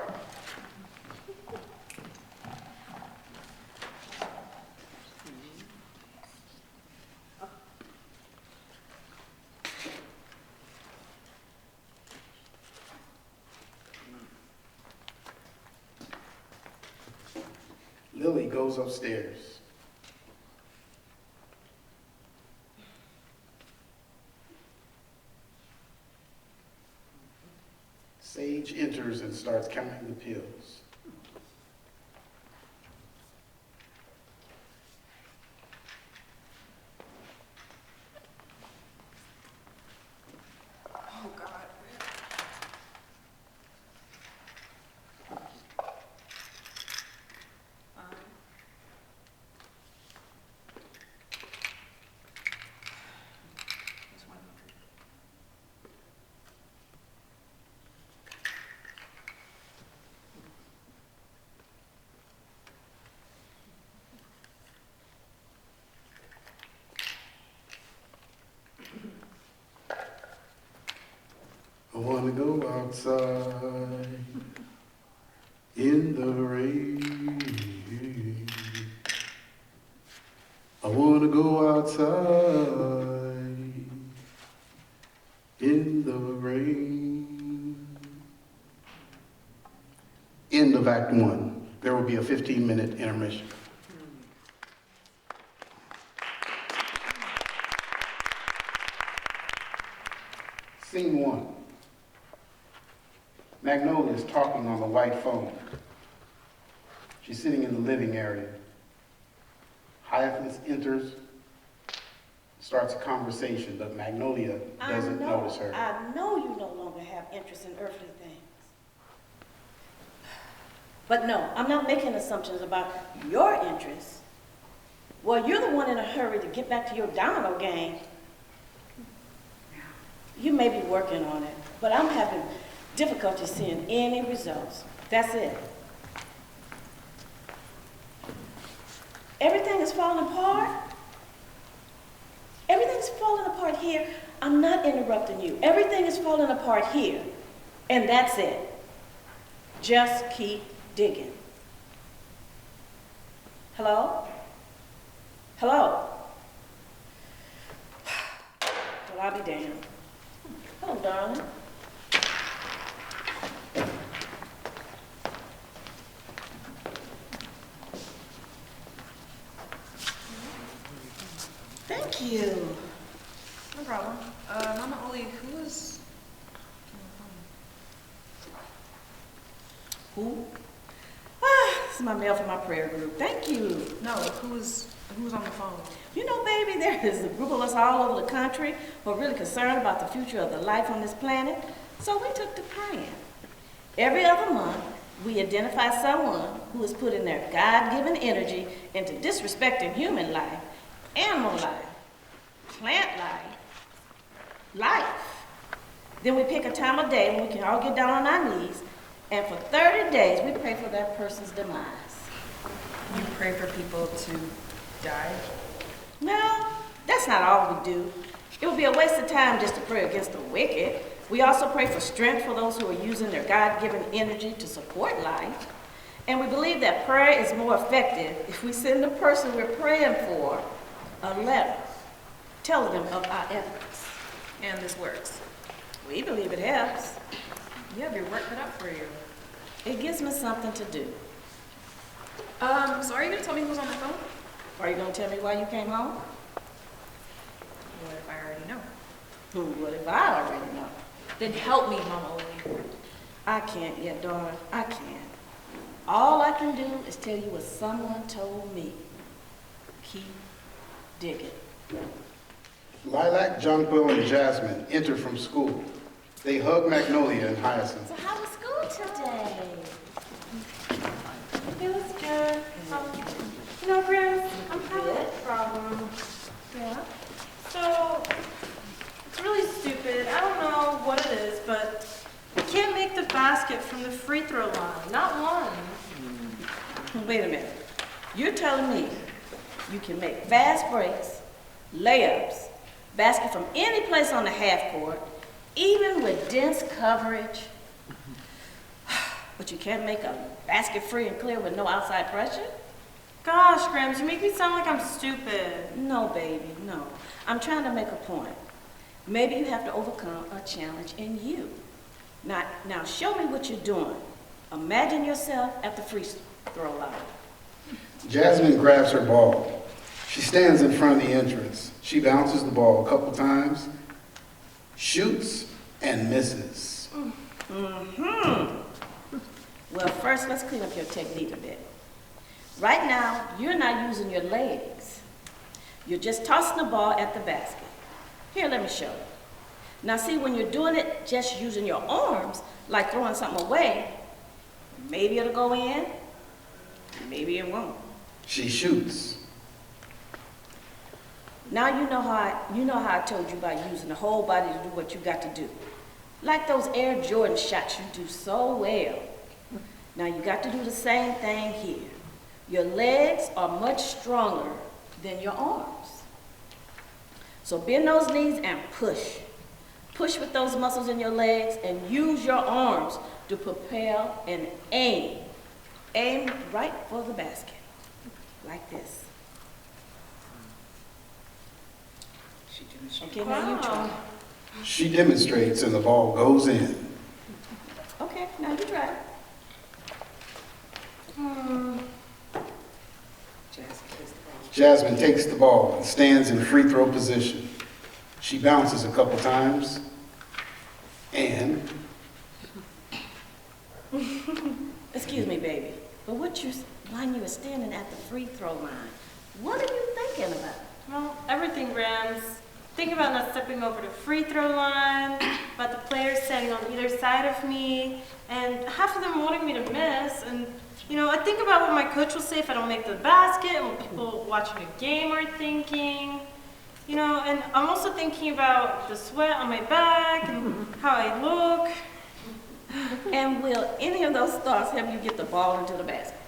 C: Lily goes upstairs. Sage enters and starts counting the pills.
L: Oh, God. Just 100.
C: I want to go outside in the rain. I want to go outside in the rain. End of Act 1. There will be a 15-minute intermission. Scene 1. Magnolia is talking on the white phone. She's sitting in the living area. Hyacinth enters, starts a conversation, but Magnolia doesn't notice her.
E: I know you no longer have interest in earthly things. But no, I'm not making assumptions about your interests. Well, you're the one in a hurry to get back to your domino game. You may be working on it, but I'm having difficulty seeing any results. That's it. Everything is falling apart. Everything's falling apart here. I'm not interrupting you. Everything is falling apart here. And that's it. Just keep digging. Hello? Hello? Well, I'll be damned. Hello, darling. Thank you.
L: No problem. Mama Oli, who is...
E: Who? This is my mail for my prayer group. Thank you.
L: No, who's on the phone?
E: You know, baby, there is a group of us all over the country who are really concerned about the future of the life on this planet. So we took to praying. Every other month, we identify someone who is putting their God-given energy into disrespecting human life, animal life, plant life. Then we pick a time of day when we can all get down on our knees, and for 30 days, we pray for that person's demise.
L: You pray for people to die?
E: No, that's not all we do. It would be a waste of time just to pray against the wicked. We also pray for strength for those who are using their God-given energy to support life. And we believe that prayer is more effective if we send the person we're praying for a letter telling them of our efforts.
L: And this works.
E: We believe it helps.
L: You have your work cut out for you.
E: It gives me something to do.
L: So are you gonna tell me who's on the phone?
E: Are you gonna tell me why you came home?
L: What if I already know?
E: What if I already know?
L: Then help me, Mama Oli.
E: I can't yet, darling. I can't. All I can do is tell you what someone told me. Keep digging.
C: Lilac, Jonquil, and Jasmine enter from school. They hug Magnolia and Hyacinth.
H: So how was school today?
F: It was good. You know, Grace, I'm having a problem.
E: Yeah?
F: So, it's really stupid. I don't know what it is, but I can't make the basket from the free throw line. Not one.
E: Wait a minute. You're telling me you can make fast breaks, layups, basket from any place on the half court, even with dense coverage, but you can't make a basket free and clear with no outside pressure?
F: Gosh, Grams, you make me sound like I'm stupid.
E: No, baby, no. I'm trying to make a point. Maybe you have to overcome a challenge in you. Now show me what you're doing. Imagine yourself at the free throw line.
C: Jasmine grabs her ball. She stands in front of the entrance. She bounces the ball a couple times, shoots, and misses.
E: Well, first, let's clean up your technique a bit. Right now, you're not using your legs. You're just tossing the ball at the basket. Here, let me show you. Now see, when you're doing it just using your arms, like throwing something away, maybe it'll go in, maybe it won't.
C: She shoots.
E: Now you know how I told you about using the whole body to do what you got to do. Like those Air Jordan shots you do so well. Now you got to do the same thing here. Your legs are much stronger than your arms. So bend those knees and push. Push with those muscles in your legs and use your arms to propel and aim. Aim right for the basket, like this. Okay, now you try.
C: She demonstrates and the ball goes in.
E: Okay, now you try.
C: Jasmine takes the ball and stands in free throw position. She bounces a couple times and...
E: Excuse me, baby, but when you were standing at the free throw line, what are you thinking about?
F: Well, everything, Grams. Think about not stepping over the free throw line, about the players standing on either side of me, and half of them wanting me to miss. And, you know, I think about what my coach will say if I don't make the basket, and what people watching the game are thinking. You know, and I'm also thinking about the sweat on my back and how I look.
E: And will any of those thoughts help you get the ball into the basket?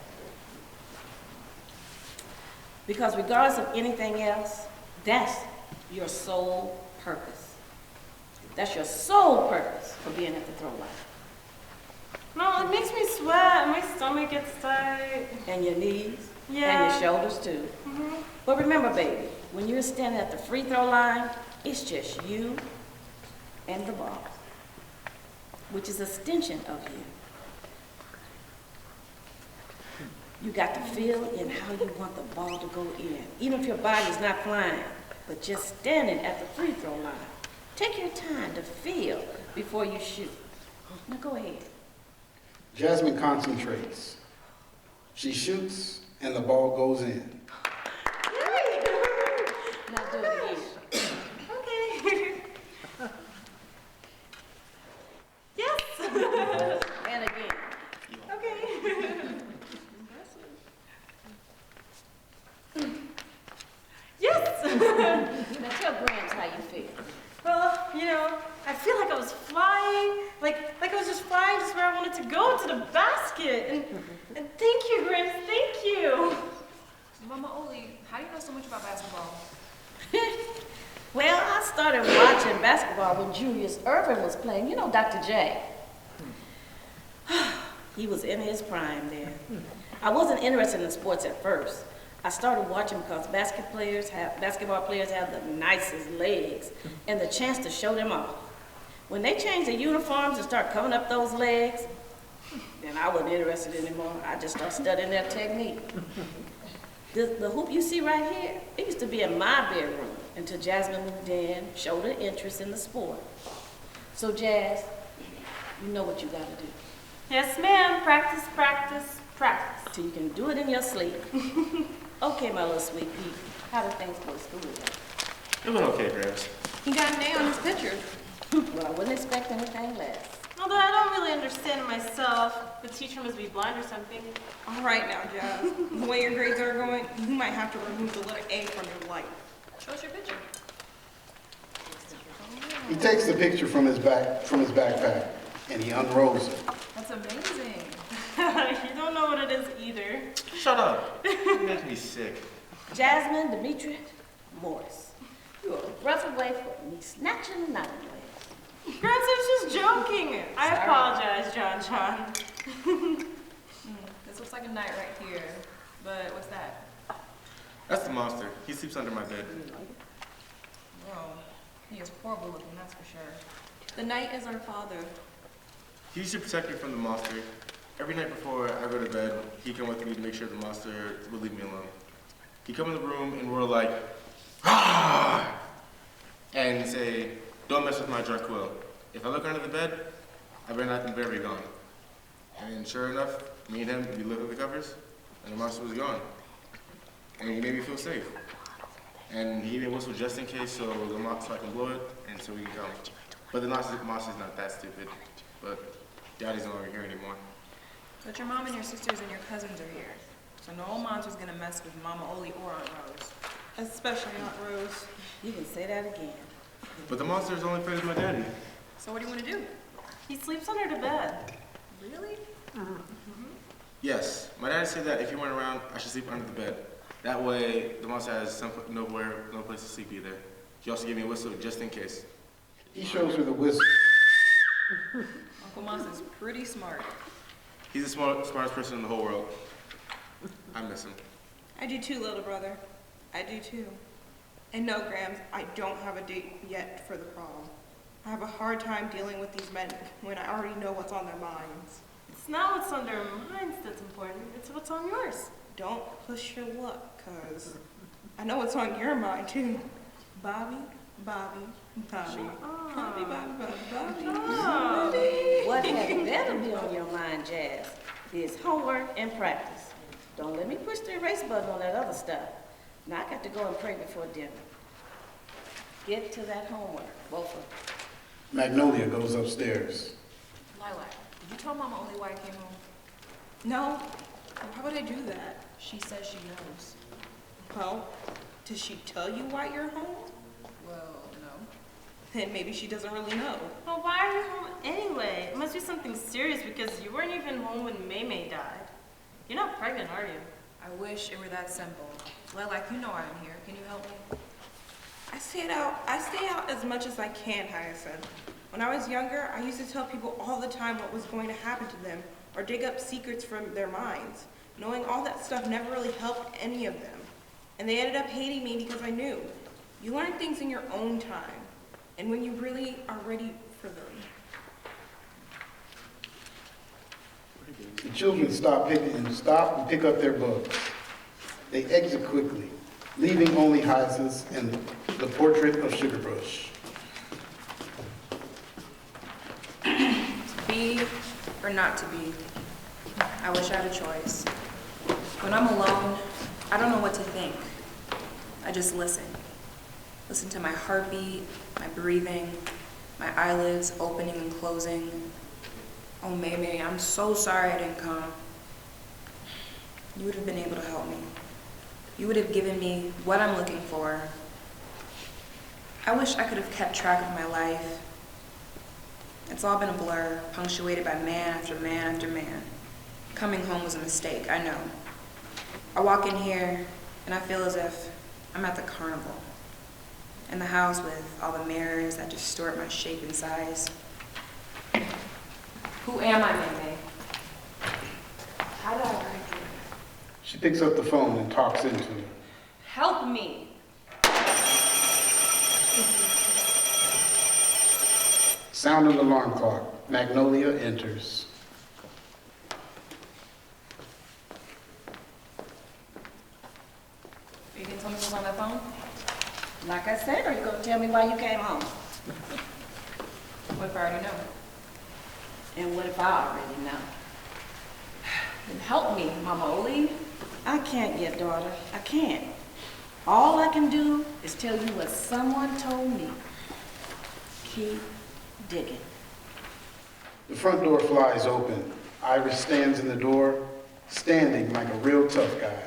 E: Because regardless of anything else, that's your sole purpose. That's your sole purpose for being at the throw line.
F: No, it makes me sweat, and my stomach gets tight.
E: And your knees,
F: Yeah.
E: and your shoulders too. But remember, baby, when you're standing at the free throw line, it's just you and the ball, which is an extension of you. You got to feel in how you want the ball to go in, even if your body's not flying, but just standing at the free throw line. Take your time to feel before you shoot. Now go ahead.
C: Jasmine concentrates. She shoots and the ball goes in.
E: Now do it again.
F: Okay. Yes.
E: And again.
F: Okay. Yes.
E: Now tell Grams how you feel.
F: Well, you know, I feel like I was flying, like I was just flying just where I wanted to go, to the basket. And thank you, Grace, thank you.
L: Mama Oli, how do you know so much about basketball?
E: Well, I started watching basketball when Julius Erving was playing. You know Dr. J. He was in his prime there. I wasn't interested in sports at first. I started watching because basketball players have the nicest legs and the chance to show them off. When they changed the uniforms and start covering up those legs, then I wasn't interested anymore. I just started studying their technique. The hoop you see right here, it used to be in my bedroom until Jasmine moved in, showed her interest in the sport. So Jazz, you know what you gotta do.
F: Yes, ma'am. Practice, practice, practice.
E: So you can do it in your sleep. Okay, my little sweet pea, how do things go to school today?
G: It went okay, Gramps.
L: He got an A on his picture.
E: Well, I wouldn't expect anything less.
F: Although I don't really understand it myself. The teacher must be blind or something.
K: All right now, Jazz. The way your grades are going, you might have to remove the letter A from your life.
L: Show us your picture.
C: He takes the picture from his backpack, and he unrolls it.
L: That's amazing.
F: You don't know what it is either.
G: Shut up. You make me sick.
E: Jasmine, Demetri, Morris, you are a breath away from me snatching the night away.
F: Gramps, I was just joking. I
E: Sorry.
F: apologize, John.
L: This looks like a night right here. But what's that?
G: That's the monster. He sleeps under my bed.
L: Well, he is horrible looking, that's for sure. The night is our father.
G: He used to protect me from the monster. Every night before I go to bed, he'd come with me to make sure the monster would leave me alone. He'd come in the room and roar like, ah! And say, don't mess with my tranquil. If I look under the bed, I better not think Beverly gone. And sure enough, me and him, we lifted the covers, and the monster was gone. And he made me feel safe. And he even whistled just in case so I can blow it, and so we can come. But the monster's not that stupid. But Daddy's no longer here anymore.
L: But your mom and your sisters and your cousins are here. So no monster's gonna mess with Mama Oli or Aunt Rose.
K: Especially Aunt Rose.
E: You can say that again.
G: But the monster is only afraid of my daddy.
L: So what do you want to do?
F: He sleeps under the bed.
L: Really?
G: Yes, my dad said that if you weren't around, I should sleep under the bed. That way, the monster has no place to sleep either. He also gave me a whistle just in case.
C: He shows her the whistle.
L: Uncle Monster's pretty smart.
G: He's the smartest person in the whole world. I miss him.
K: I do too, little brother. I do too. And no, Grams, I don't have a date yet for the prom. I have a hard time dealing with these men when I already know what's on their minds.
F: It's not what's on their minds that's important. It's what's on yours.
K: Don't push your luck, cuz I know what's on your mind too. Bobby, Bobby, Bobby. Bobby, Bobby, Bobby, Bobby. Bobby.
E: What had better be on your mind, Jazz, is homework and practice. Don't let me push the erase button on that other stuff. Now I got to go and pray before dinner. Get to that homework, both of them.
C: Magnolia goes upstairs.
L: Lilac, did you tell Mama Oli why I came home?
K: No, why would I do that?
L: She says she knows.
K: Well, does she tell you why you're home?
L: Well, no.
K: Then maybe she doesn't really know.
F: Well, why are you home anyway? It must be something serious because you weren't even home when May died. You're not pregnant, are you?
L: I wish it were that simple. Lilac, you know I'm here. Can you help me?
K: I stay out as much as I can, Hyacinth. When I was younger, I used to tell people all the time what was going to happen to them or dig up secrets from their minds. Knowing all that stuff never really helped any of them. And they ended up hating me because I knew. You learn things in your own time and when you really are ready for them.
C: The children stop and pick up their books. They exit quickly, leaving only Hyacinth and the portrait of Sugarbush.
L: To be or not to be, I wish I had a choice. When I'm alone, I don't know what to think. I just listen. Listen to my heartbeat, my breathing, my eyelids opening and closing. Oh, May, I'm so sorry I didn't come. You would have been able to help me. You would have given me what I'm looking for. I wish I could have kept track of my life. It's all been a blur, punctuated by man after man after man. Coming home was a mistake, I know. I walk in here and I feel as if I'm at the carnival. In the house with all the mirrors that distort my shape and size. Who am I, May? How did I get here?
C: She picks up the phone and talks into it.
L: Help me!
C: Sound of the alarm clock. Magnolia enters.
H: me who's on that phone?
E: Like I said, are you gonna tell me why you came home?
H: What if I already know?
E: And what if I already know?
H: Then help me, Mama Oli.
E: I can't yet, daughter. I can't. All I can do is tell you what someone told me. Keep digging.
C: The front door flies open. Iris stands in the door, standing like a real tough guy.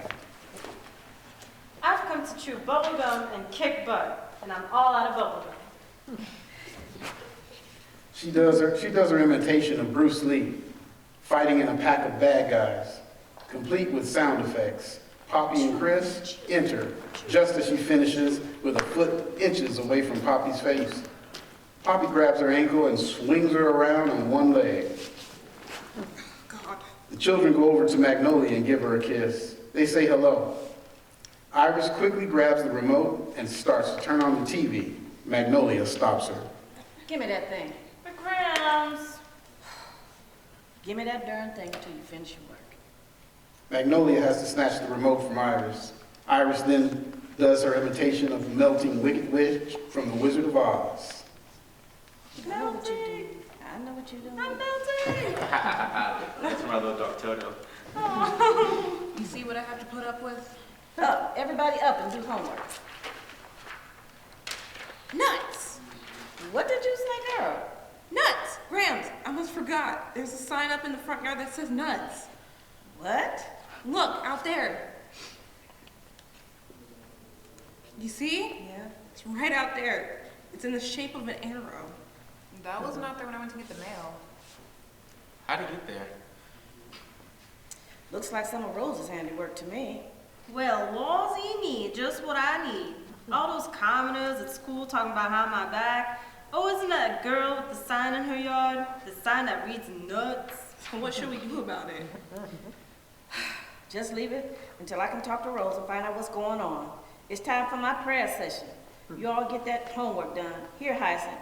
F: I've come to chew bubble gum and kick butt, and I'm all out of bubble gum.
C: She does her imitation of Bruce Lee, fighting in a pack of bad guys, complete with sound effects. Poppy and Chris enter just as she finishes, with a foot inches away from Poppy's face. Poppy grabs her ankle and swings her around on one leg.
K: God.
C: The children go over to Magnolia and give her a kiss. They say hello. Iris quickly grabs the remote and starts to turn on the TV. Magnolia stops her.
E: Give me that thing.
F: But Grams,
E: Give me that darn thing until you finish your work.
C: Magnolia has to snatch the remote from Iris. Iris then does her imitation of the melting Wicked Witch from The Wizard of Oz.
E: I know what you do. I know what you're doing.
F: I'm melting.
G: That's my little dog Toto.
H: You see what I have to put up with?
E: Up, everybody up and do homework.
K: Nuts!
E: What did you say, girl?
K: Nuts! Grams, I almost forgot. There's a sign up in the front yard that says nuts.
E: What?
K: Look, out there. You see?
E: Yeah.
K: It's right out there. It's in the shape of an arrow.
H: That wasn't out there when I went to get the mail.
G: How'd it get there?
E: Looks like some of Rose's handiwork to me.
F: Well, lawsy me, just what I need. All those commoners at school talking about how my back. Oh, isn't that girl with the sign in her yard? The sign that reads nuts.
K: So what should we do about it?
E: Just leave it until I can talk to Rose and find out what's going on. It's time for my prayer session. You all get that homework done. Here, Hyacinth,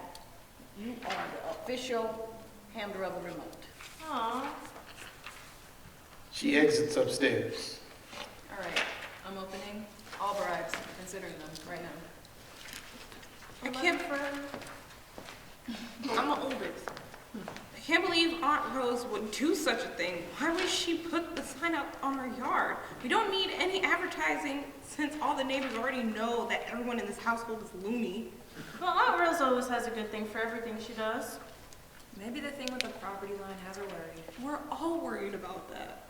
E: you are the official handler of the remote.
F: Aw.
C: She exits upstairs.
H: All right, I'm opening all bribes, considering them right now.
K: I can't. I'm the oldest. I can't believe Aunt Rose would do such a thing. Why would she put the sign out on her yard? We don't need any advertising since all the neighbors already know that everyone in this household is loony.
F: Well, Aunt Rose always has a good thing for everything she does.
H: Maybe the thing with the property line has her worried.
K: We're all worried about that.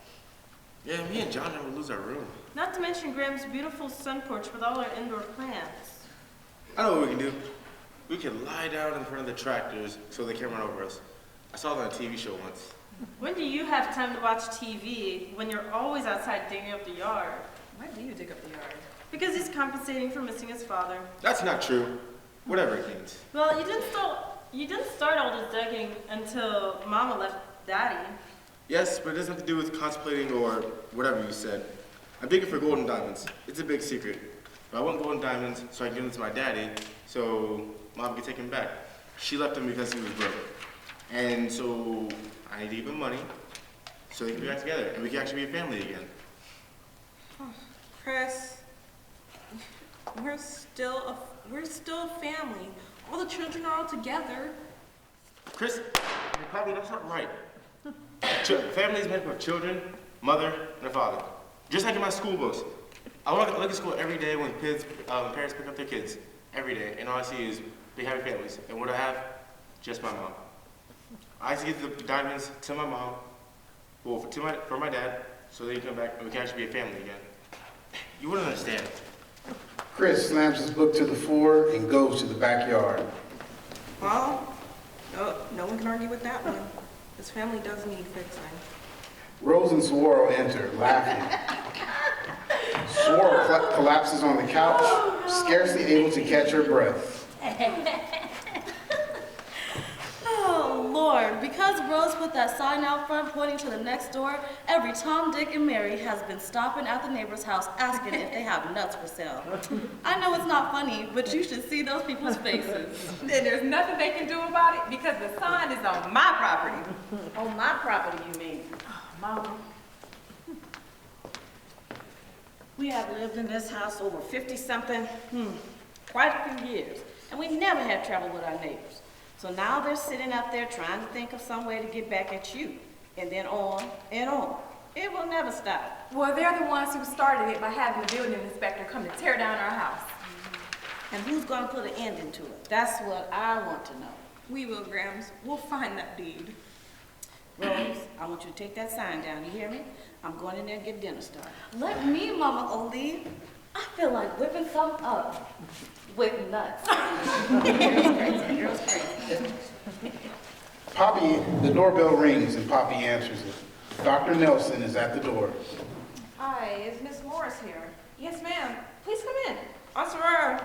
G: Yeah, me and John never lose our room.
F: Not to mention Graham's beautiful sun porch with all our indoor plants.
G: I know what we can do. We can lie down in front of the tractors so they can't run over us. I saw it on a TV show once.
F: When do you have time to watch TV when you're always outside digging up the yard?
H: Why do you dig up the yard?
F: Because he's compensating for missing his father.
G: That's not true. Whatever it means.
F: Well, you didn't start all this digging until Mama left Daddy.
G: Yes, but it doesn't have to do with contemplating or whatever you said. I'm digging for golden diamonds. It's a big secret. But I want golden diamonds so I can give them to my daddy so Mom can take them back. She left him because he was broke. And so I need to give him money so they can be back together and we can actually be a family again.
K: Chris, we're still a family. All the children are all together.
G: Chris, probably that's not right. Family is made up of children, mother, and a father. Just like in my school books. I look at school every day when parents pick up their kids. Every day. And all I see is big happy families. And what I have? Just my mom. I used to give the diamonds to my mom, well, for my dad, so they can come back and we can actually be a family again. You wouldn't understand.
C: Chris slams his book to the floor and goes to the backyard.
K: Well, no one can argue with that one. This family does need fixing.
C: Rose and Saguaro enter, laughing. Saguaro collapses on the couch, scarcely able to catch her breath.
I: Oh, Lord, because Rose put that sign out front pointing to the next door, every Tom, Dick, and Mary has been stopping at the neighbor's house asking if they have nuts for sale. I know it's not funny, but you should see those people's faces.
H: And there's nothing they can do about it because the sign is on my property.
E: On my property, you mean?
H: Mama.
E: We have lived in this house over 50-something, quite a few years, and we never had trouble with our neighbors. So now they're sitting up there trying to think of some way to get back at you, and then on and on. It will never stop.
H: Well, they're the ones who started it by having the building inspector come to tear down our house.
E: And who's gonna put an end into it? That's what I want to know.
K: We will, Grams. We'll find that deed.
E: Rose, I want you to take that sign down, you hear me? I'm going in there and get dinner started.
I: Let me, Mama Oldie. I feel like whipping some up with nuts.
E: Girl's crazy.
C: Poppy, the doorbell rings and Poppy answers it. Dr. Nelson is at the door.
D: Hi, is Miss Morris here? Yes, ma'am. Please come in. Soror,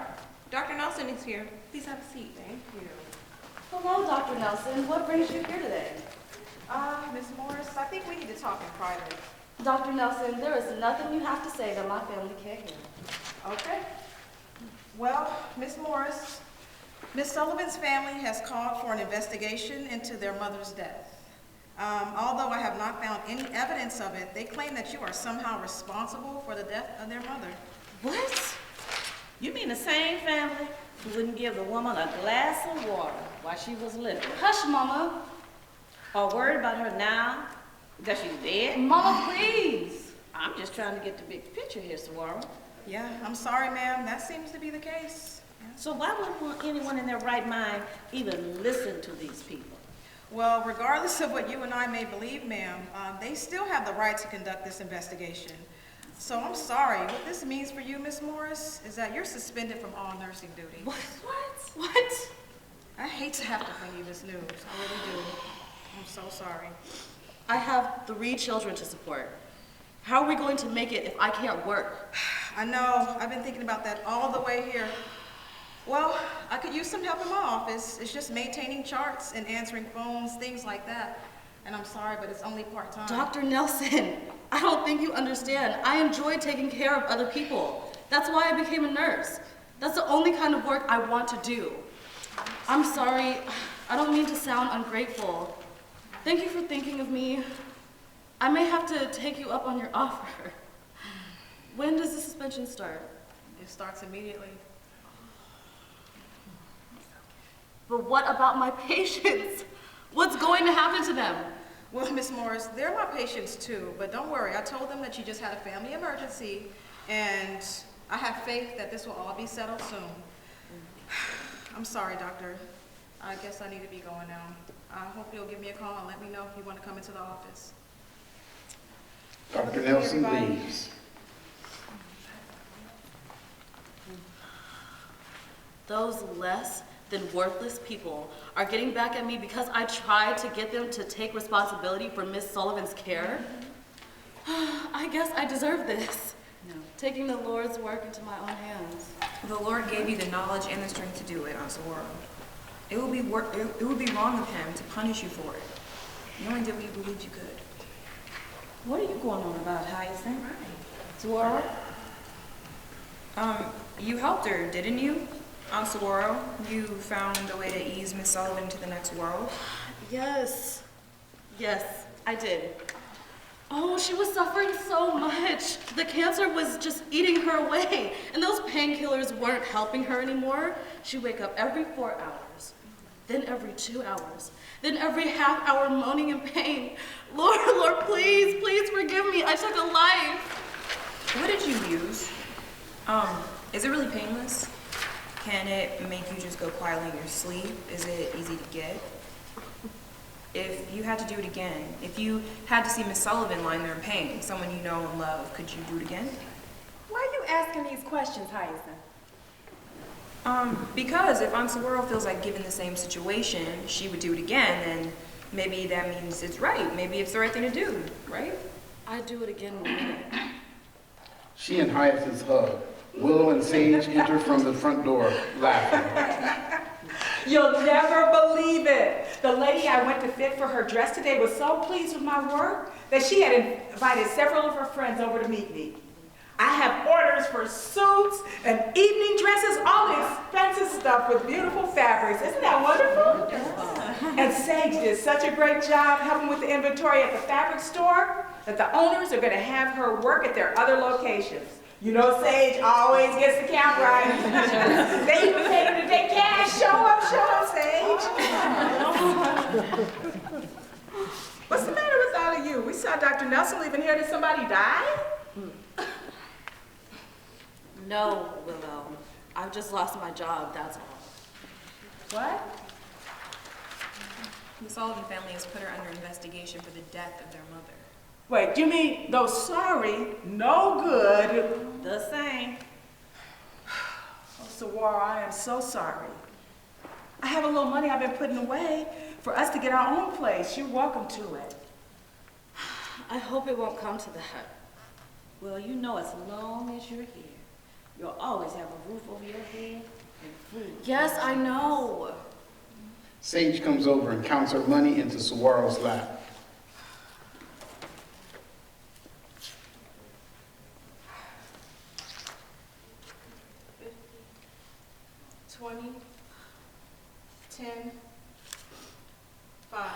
D: Dr. Nelson is here. Please have a seat. Thank you.
I: Hello, Dr. Nelson. What brings you here today?
D: Miss Morris, I think we need to talk in private.
I: Dr. Nelson, there is nothing you have to say that my family can't hear.
D: Okay. Well, Miss Morris, Miss Sullivan's family has called for an investigation into their mother's death. Although I have not found any evidence of it, they claim that you are somehow responsible for the death of their mother.
E: What? You mean the same family who wouldn't give the woman a glass of water while she was living?
I: Hush, Mama.
E: Or worried about her now that she's dead?
I: Mama, please.
E: I'm just trying to get the big picture here, Saguaro.
D: Yeah, I'm sorry, ma'am. That seems to be the case. Yeah.
E: So why wouldn't anyone in their right mind even listen to these people?
D: Well, regardless of what you and I may believe, ma'am, they still have the right to conduct this investigation. So I'm sorry. What this means for you, Miss Morris, is that you're suspended from all nursing duty.
E: What?
I: What?
D: I hate to have to bring you this news. I really do. I'm so sorry.
I: I have 3 children to support. How are we going to make it if I can't work?
D: I know. I've been thinking about that all the way here. Well, I could use some help in my office. It's just maintaining charts and answering phones, things like that. And I'm sorry, but it's only part-time.
I: Dr. Nelson, I don't think you understand. I enjoy taking care of other people. That's why I became a nurse. That's the only kind of work I want to do. I'm sorry. I don't mean to sound ungrateful. Thank you for thinking of me. I may have to take you up on your offer. When does the suspension start?
D: It starts immediately.
I: But what about my patients? What's going to happen to them?
D: Well, Miss Morris, they're my patients too, but don't worry. I told them that you just had a family emergency, and I have faith that this will all be settled soon. I'm sorry, doctor. I guess I need to be going now. I hope you'll give me a call and let me know if you want to come into the office.
C: Dr. Nelson leaves.
I: Those less than worthless people are getting back at me because I tried to get them to take responsibility for Miss Sullivan's care. I guess I deserve this. No. Taking the Lord's work into my own hands.
L: The Lord gave you the knowledge and the strength to do it, Saguaro. It would be wrong of him to punish you for it. You only did what you believed you could.
E: What are you going on about, Hyacinth? Saguaro?
L: You helped her, didn't you? Saguaro, you found a way to ease Miss Sullivan into the next world?
I: Yes, I did. Oh, she was suffering so much. The cancer was just eating her away, and those painkillers weren't helping her anymore. She'd wake up every 4 hours, then every 2 hours, then every half hour moaning in pain. Lord, please forgive me. I took a life.
L: What did you use? Is it really painless? Can it make you just go quietly in your sleep? Is it easy to get? If you had to do it again, if you had to see Miss Sullivan lying there in pain, someone you know and love, could you do it again?
H: Why are you asking these questions, Hyacinth?
L: Because if Saguaro feels like given the same situation, she would do it again, then maybe that means it's right. Maybe it's the right thing to do, right?
I: I'd do it again in a minute.
C: She and Hyacinth hug. Willow and Sage enter from the front door, laughing.
B: You'll never believe it. The lady I went to fit for her dress today was so pleased with my work that she had invited several of her friends over to meet me. I have orders for suits and evening dresses, all the expensive stuff with beautiful fabrics. Isn't that wonderful? And Sage did such a great job helping with the inventory at the fabric store that the owners are going to have her work at their other locations. You know Sage always gets the count right. They even paid him to take cash. Show up, Sage. What's the matter with all of you? We saw Dr. Nelson leaving here. Did somebody die?
I: No, Willow. I've just lost my job, that's all.
B: What?
L: The Sullivan family has put her under investigation for the death of their mother.
B: Wait, you mean those sorry, no good?
E: The same.
B: Oh, Sawara, I am so sorry. I have a little money I've been putting away for us to get our own place. You're welcome to it.
I: I hope it won't come to that.
E: Well, you know as long as you're here, you'll always have a roof over your head and food.
I: Yes, I know.
C: Sage comes over and counts her money into Saguaro's lap.
L: $20, $10, $5.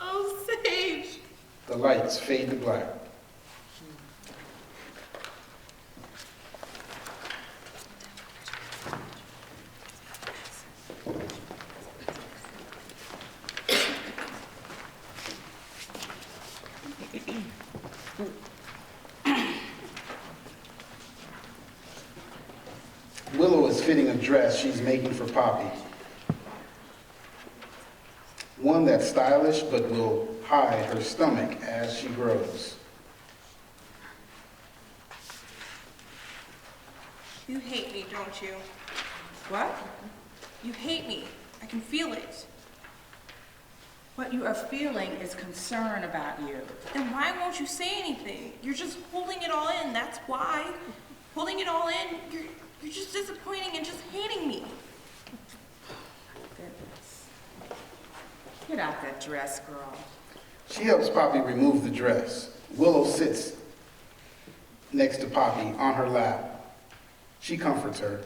F: Oh, Sage.
C: The lights fade to black. Willow is fitting a dress she's making for Poppy. One that's stylish but will hide her stomach as she grows.
L: You hate me, don't you?
B: What?
L: You hate me. I can feel it.
B: What you are feeling is concern about you.
L: Then why won't you say anything? You're just holding it all in, that's why. Holding it all in, you're just disappointing and just hating me.
B: Goodness. Get out that dress, girl.
C: She helps Poppy remove the dress. Willow sits next to Poppy on her lap. She comforts her.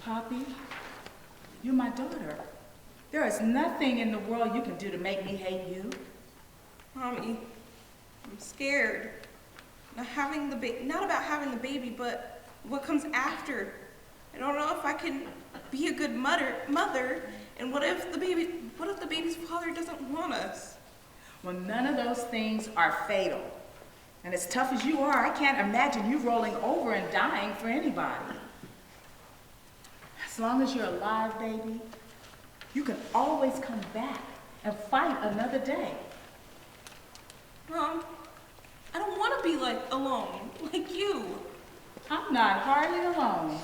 B: Poppy, you're my daughter. There is nothing in the world you can do to make me hate you.
L: Mommy, I'm scared. Not about having the baby, but what comes after. I don't know if I can be a good mother, and what if the baby's father doesn't want us?
B: Well, none of those things are fatal. And as tough as you are, I can't imagine you rolling over and dying for anybody. As long as you're alive, baby, you can always come back and fight another day.
L: Mom, I don't want to be alone, like you.
B: I'm not hardly alone.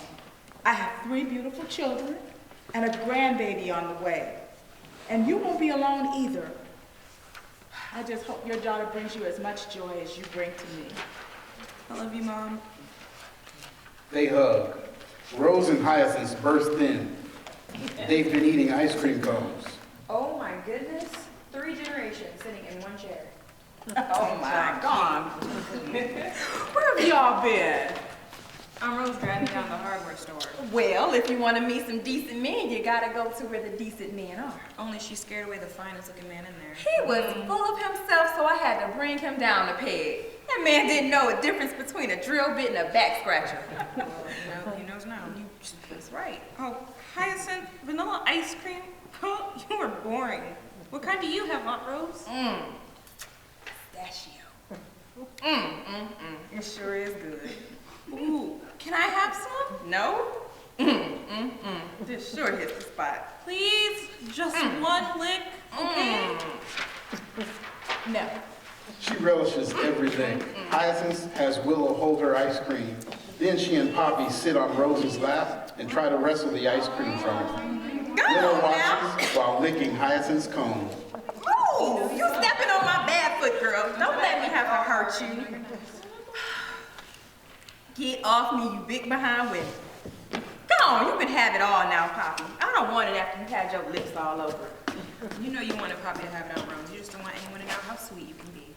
B: I have 3 beautiful children and a grandbaby on the way. And you won't be alone either. I just hope your daughter brings you as much joy as you bring to me.
L: I love you, Mom.
C: They hug. Rose and Hyacinth burst in. They've been eating ice cream cones.
M: Oh my goodness, 3 generations sitting in one chair.
B: Oh my God. Where have y'all been?
L: I'm Rose driving down the hardware store.
H: Well, if you want to meet some decent men, you gotta go to where the decent men are.
L: Only she scared away the finest looking man in there.
H: He was full of himself, so I had to bring him down a peg. That man didn't know a difference between a drill bit and a back scratcher.
L: Well, he knows now.
H: That's right.
L: Oh, Hyacinth, vanilla ice cream? Oh, you are boring. What kind do you have, Aunt Rose?
H: Pistachio. It sure is good.
L: Ooh, can I have some?
H: No? This sure hits the spot.
L: Please, just one lick, okay?
H: No.
C: She relishes everything. Hyacinth has Willow hold her ice cream. Then she and Poppy sit on Rose's lap and try to wrestle the ice cream from her. Willow watches while licking Hyacinth's cone.
H: Ooh, you stepping on my bad foot, girl. Don't let me have to hurt you. Get off me, you big behind women. Go on, you can have it all now, Poppy. I don't want it after you had your lips all over it.
L: You know you wanted Poppy to have it, Aunt Rose. You just don't want anyone to know how sweet you can be.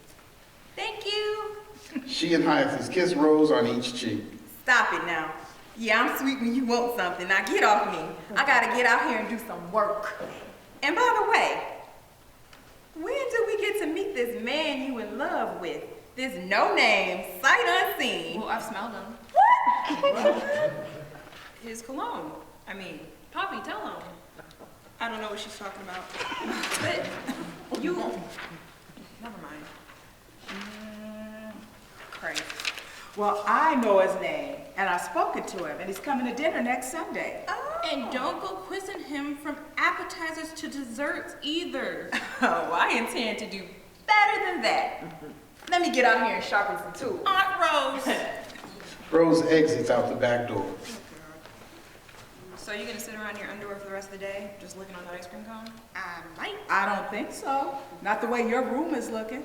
H: Thank you.
C: She and Hyacinth kiss Rose on each cheek.
H: Stop it now. Yeah, I'm sweet when you want something. Now get off me. I gotta get out here and do some work. And by the way, when do we get to meet this man you in love with? This no name, sight unseen.
L: Well, I've smelled him. His cologne. I mean,
F: Poppy, tell him.
K: I don't know what she's talking about.
L: but you. Never mind.
B: Crazy. Well, I know his name, and I've spoken to him, and he's coming to dinner next Sunday.
F: And don't go quizzing him from appetizers to desserts either.
H: Oh, I intend to do better than that. Let me get out here and sharpen some tools.
F: Aunt Rose.
C: Rose exits out the back door.
L: So you're gonna sit around in your underwear for the rest of the day, just looking on the ice cream cone?
F: I might.
B: I don't think so. Not the way your room is looking.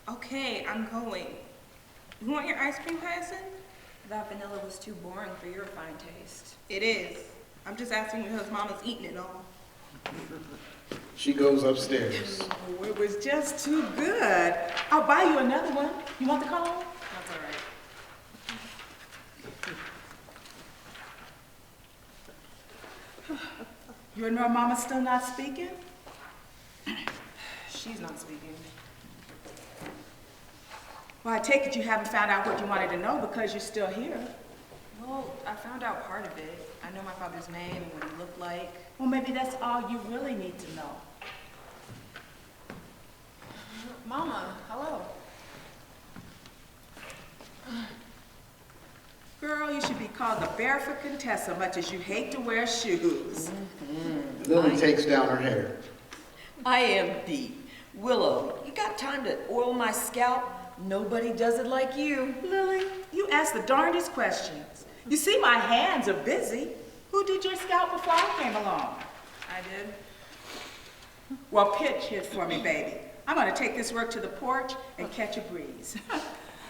K: Okay, I'm going. You want your ice cream, Hyacinth?
L: That vanilla was too boring for your fine taste.
K: It is. I'm just asking because Mama's eating it all.
C: She goes upstairs.
B: Oh, it was just too good. I'll buy you another one. You want the cone?
L: That's all right.
B: You and your mama still not speaking?
L: She's not speaking.
B: Well, I take it you haven't found out what you wanted to know because you're still here.
L: Well, I found out part of it. I know my father's name and what he looked like.
B: Well, maybe that's all you really need to know.
L: Mama, hello.
B: Girl, you should be called the Barefoot Contessa much as you hate to wear shoes.
C: Lily takes down her hair.
J: I am deep. Willow, you got time to oil my scalp? Nobody does it like you.
B: Lily, you ask the darndest questions. You see my hands are busy. Who did your scalp before I came along?
L: I did.
B: Well, pitch hit for me, baby. I'm gonna take this work to the porch and catch a breeze.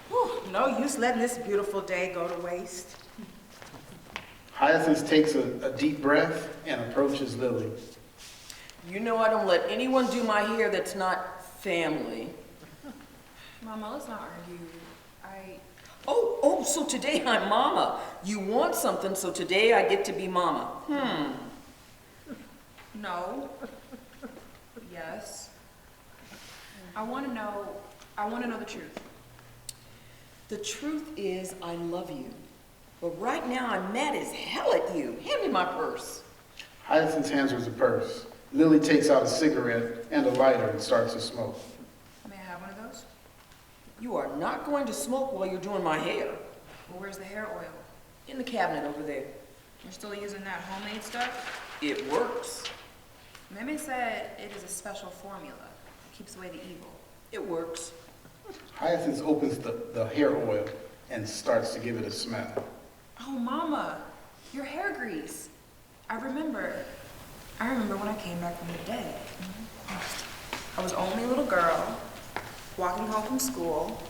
B: Whew, no use letting this beautiful day go to waste.
C: Hyacinth takes a deep breath and approaches Lily.
J: You know I don't let anyone do my hair that's not family.
L: Mama, let's not argue.
J: Oh, so today I'm mama. You want something, so today I get to be mama.
L: No. Yes. I want to know the truth.
J: The truth is I love you. But right now I'm mad as hell at you. Hand me my purse.
C: Hyacinth hands her the purse. Lily takes out a cigarette and a lighter and starts to smoke.
L: May I have one of those?
J: You are not going to smoke while you're doing my hair.
L: Well, where's the hair oil?
J: In the cabinet over there.
L: You're still using that homemade stuff?
J: It works.
L: Mimi said it is a special formula. It keeps away the evil.
J: It works.
C: Hyacinth opens the hair oil and starts to give it a smell.
L: Oh, Mama, your hair grease. I remember when I came back from the dead. I was only a little girl, walking home from school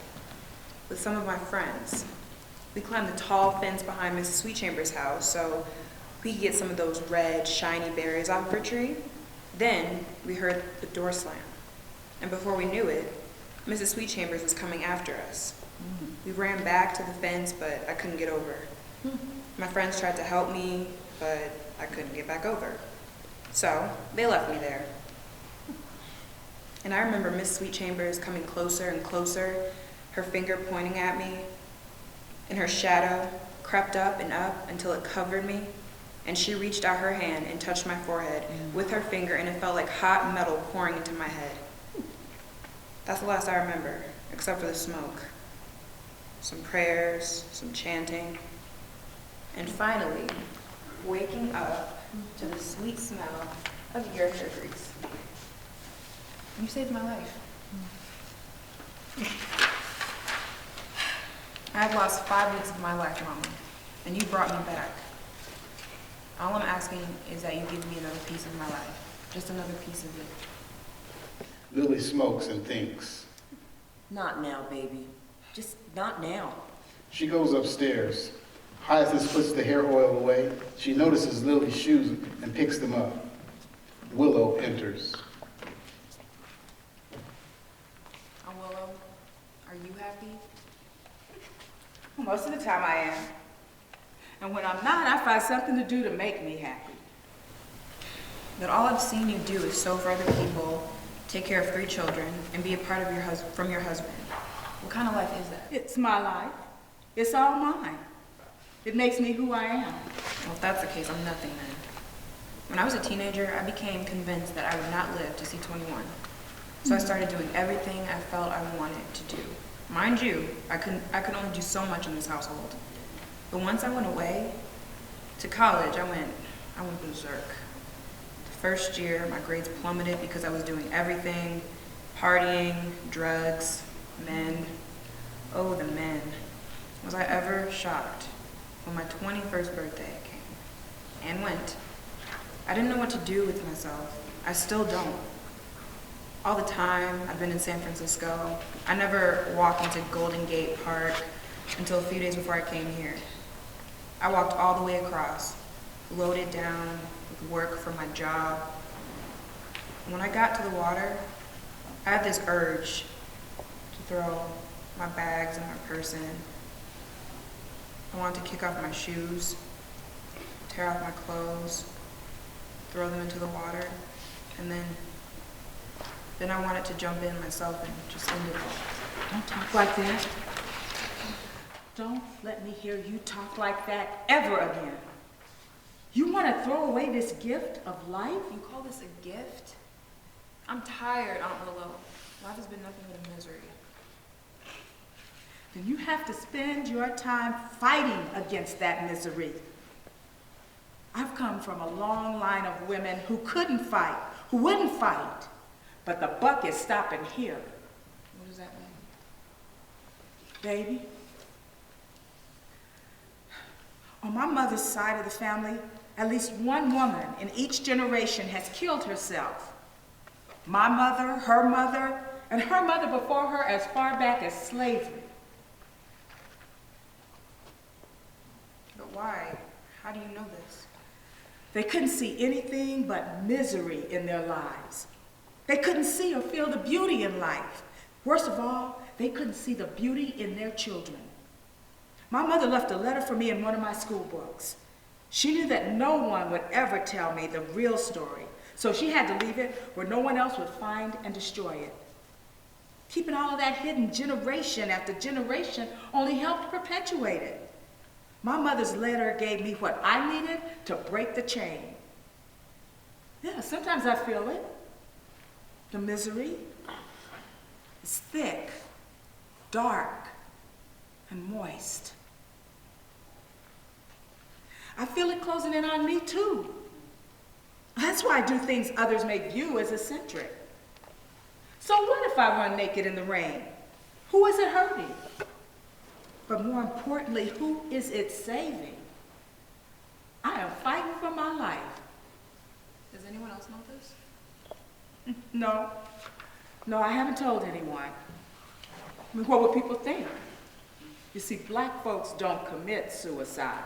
L: with some of my friends. We climbed the tall fence behind Mrs. Sweetchamber's house so we could get some of those red, shiny berries off her tree. Then we heard the door slam. And before we knew it, Mrs. Sweetchambers was coming after us. We ran back to the fence, but I couldn't get over. My friends tried to help me, but I couldn't get back over. So they left me there. And I remember Miss Sweetchambers coming closer and closer, her finger pointing at me, and her shadow crept up and up until it covered me. And she reached out her hand and touched my forehead with her finger, and it felt like hot metal pouring into my head. That's the last I remember, except for the smoke. Some prayers, some chanting, and finally, waking up to the sweet smell of your hair grease. You saved my life. I've lost 5 weeks of my life, Mama, and you brought me back. All I'm asking is that you give me another piece of my life, just another piece of it.
C: Lily smokes and thinks.
J: Not now, baby. Just not now.
C: She goes upstairs. Hyacinth puts the hair oil away. She notices Lily's shoes and picks them up. Willow enters.
L: Oh, Willow, are you happy?
B: Most of the time I am. And when I'm not, I find something to do to make me happy.
L: But all I've seen you do is sew for other people, take care of 3 children, and be apart from your husband.
M: What kind of life is that?
B: It's my life. It's all mine. It makes me who I am.
L: Well, if that's the case, I'm nothing then. When I was a teenager, I became convinced that I would not live to see 21. So I started doing everything I felt I wanted to do. Mind you, I could only do so much in this household. But once I went away to college, I went berserk. The first year, my grades plummeted because I was doing everything, partying, drugs, men. Oh, the men. Was I ever shocked when my 21st birthday came and went? I didn't know what to do with myself. I still don't. All the time I've been in San Francisco, I never walked into Golden Gate Park until a few days before I came here. I walked all the way across, loaded down with work for my job. When I got to the water, I had this urge to throw my bags and my purse in. I wanted to kick off my shoes, tear off my clothes, throw them into the water, and then I wanted to jump in myself and just end it all.
B: Don't talk like that. Don't let me hear you talk like that ever again. You want to throw away this gift of life?
L: You call this a gift? I'm tired, Aunt Willow. Life has been nothing but a misery.
B: Then you have to spend your time fighting against that misery. I've come from a long line of women who couldn't fight, who wouldn't fight, but the buck is stopping here.
L: What does that mean?
B: Baby, on my mother's side of the family, at least one woman in each generation has killed herself. My mother, and her mother before her as far back as slavery.
L: But why? How do you know this?
B: They couldn't see anything but misery in their lives. They couldn't see or feel the beauty in life. Worst of all, they couldn't see the beauty in their children. My mother left a letter for me in one of my school books. She knew that no one would ever tell me the real story, so she had to leave it where no one else would find and destroy it. Keeping all of that hidden generation after generation only helped perpetuate it. My mother's letter gave me what I needed to break the chain. Yeah, sometimes I feel it. The misery is thick, dark, and moist. I feel it closing in on me too. That's why I do things others may view as eccentric. So what if I run naked in the rain? Who is it hurting? But more importantly, who is it saving? I am fighting for my life.
L: Does anyone else know this?
B: No, I haven't told anyone. I mean, what would people think? You see, black folks don't commit suicide.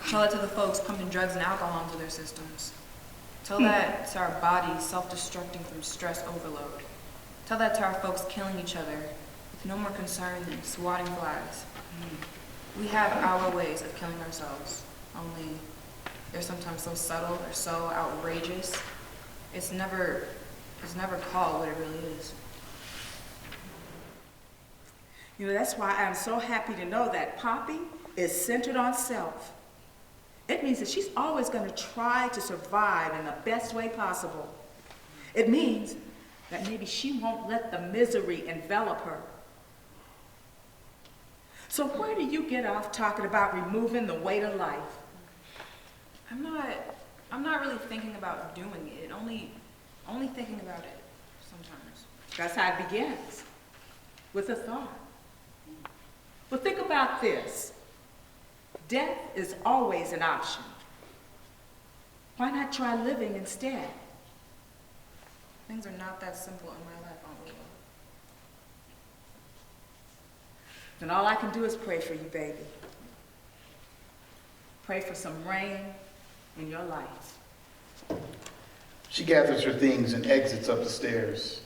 L: Tell it to the folks pumping drugs and alcohol into their systems. Tell that to our bodies self-destructing from stress overload. Tell that to our folks killing each other with no more concern than swatting flies. We have our ways of killing ourselves, only they're sometimes so subtle or so outrageous. It's never called what it really is.
B: You know, that's why I'm so happy to know that Poppy is centered on self. It means that she's always going to try to survive in the best way possible. It means that maybe she won't let the misery envelop her. So where do you get off talking about removing the weight of life?
L: I'm not really thinking about doing it, only thinking about it sometimes.
B: That's how it begins, with a thought. But think about this. Death is always an option. Why not try living instead?
L: Things are not that simple in my life, Aunt Willow.
B: Then all I can do is pray for you, baby. Pray for some rain in your life.
C: She gathers her things and exits up the stairs.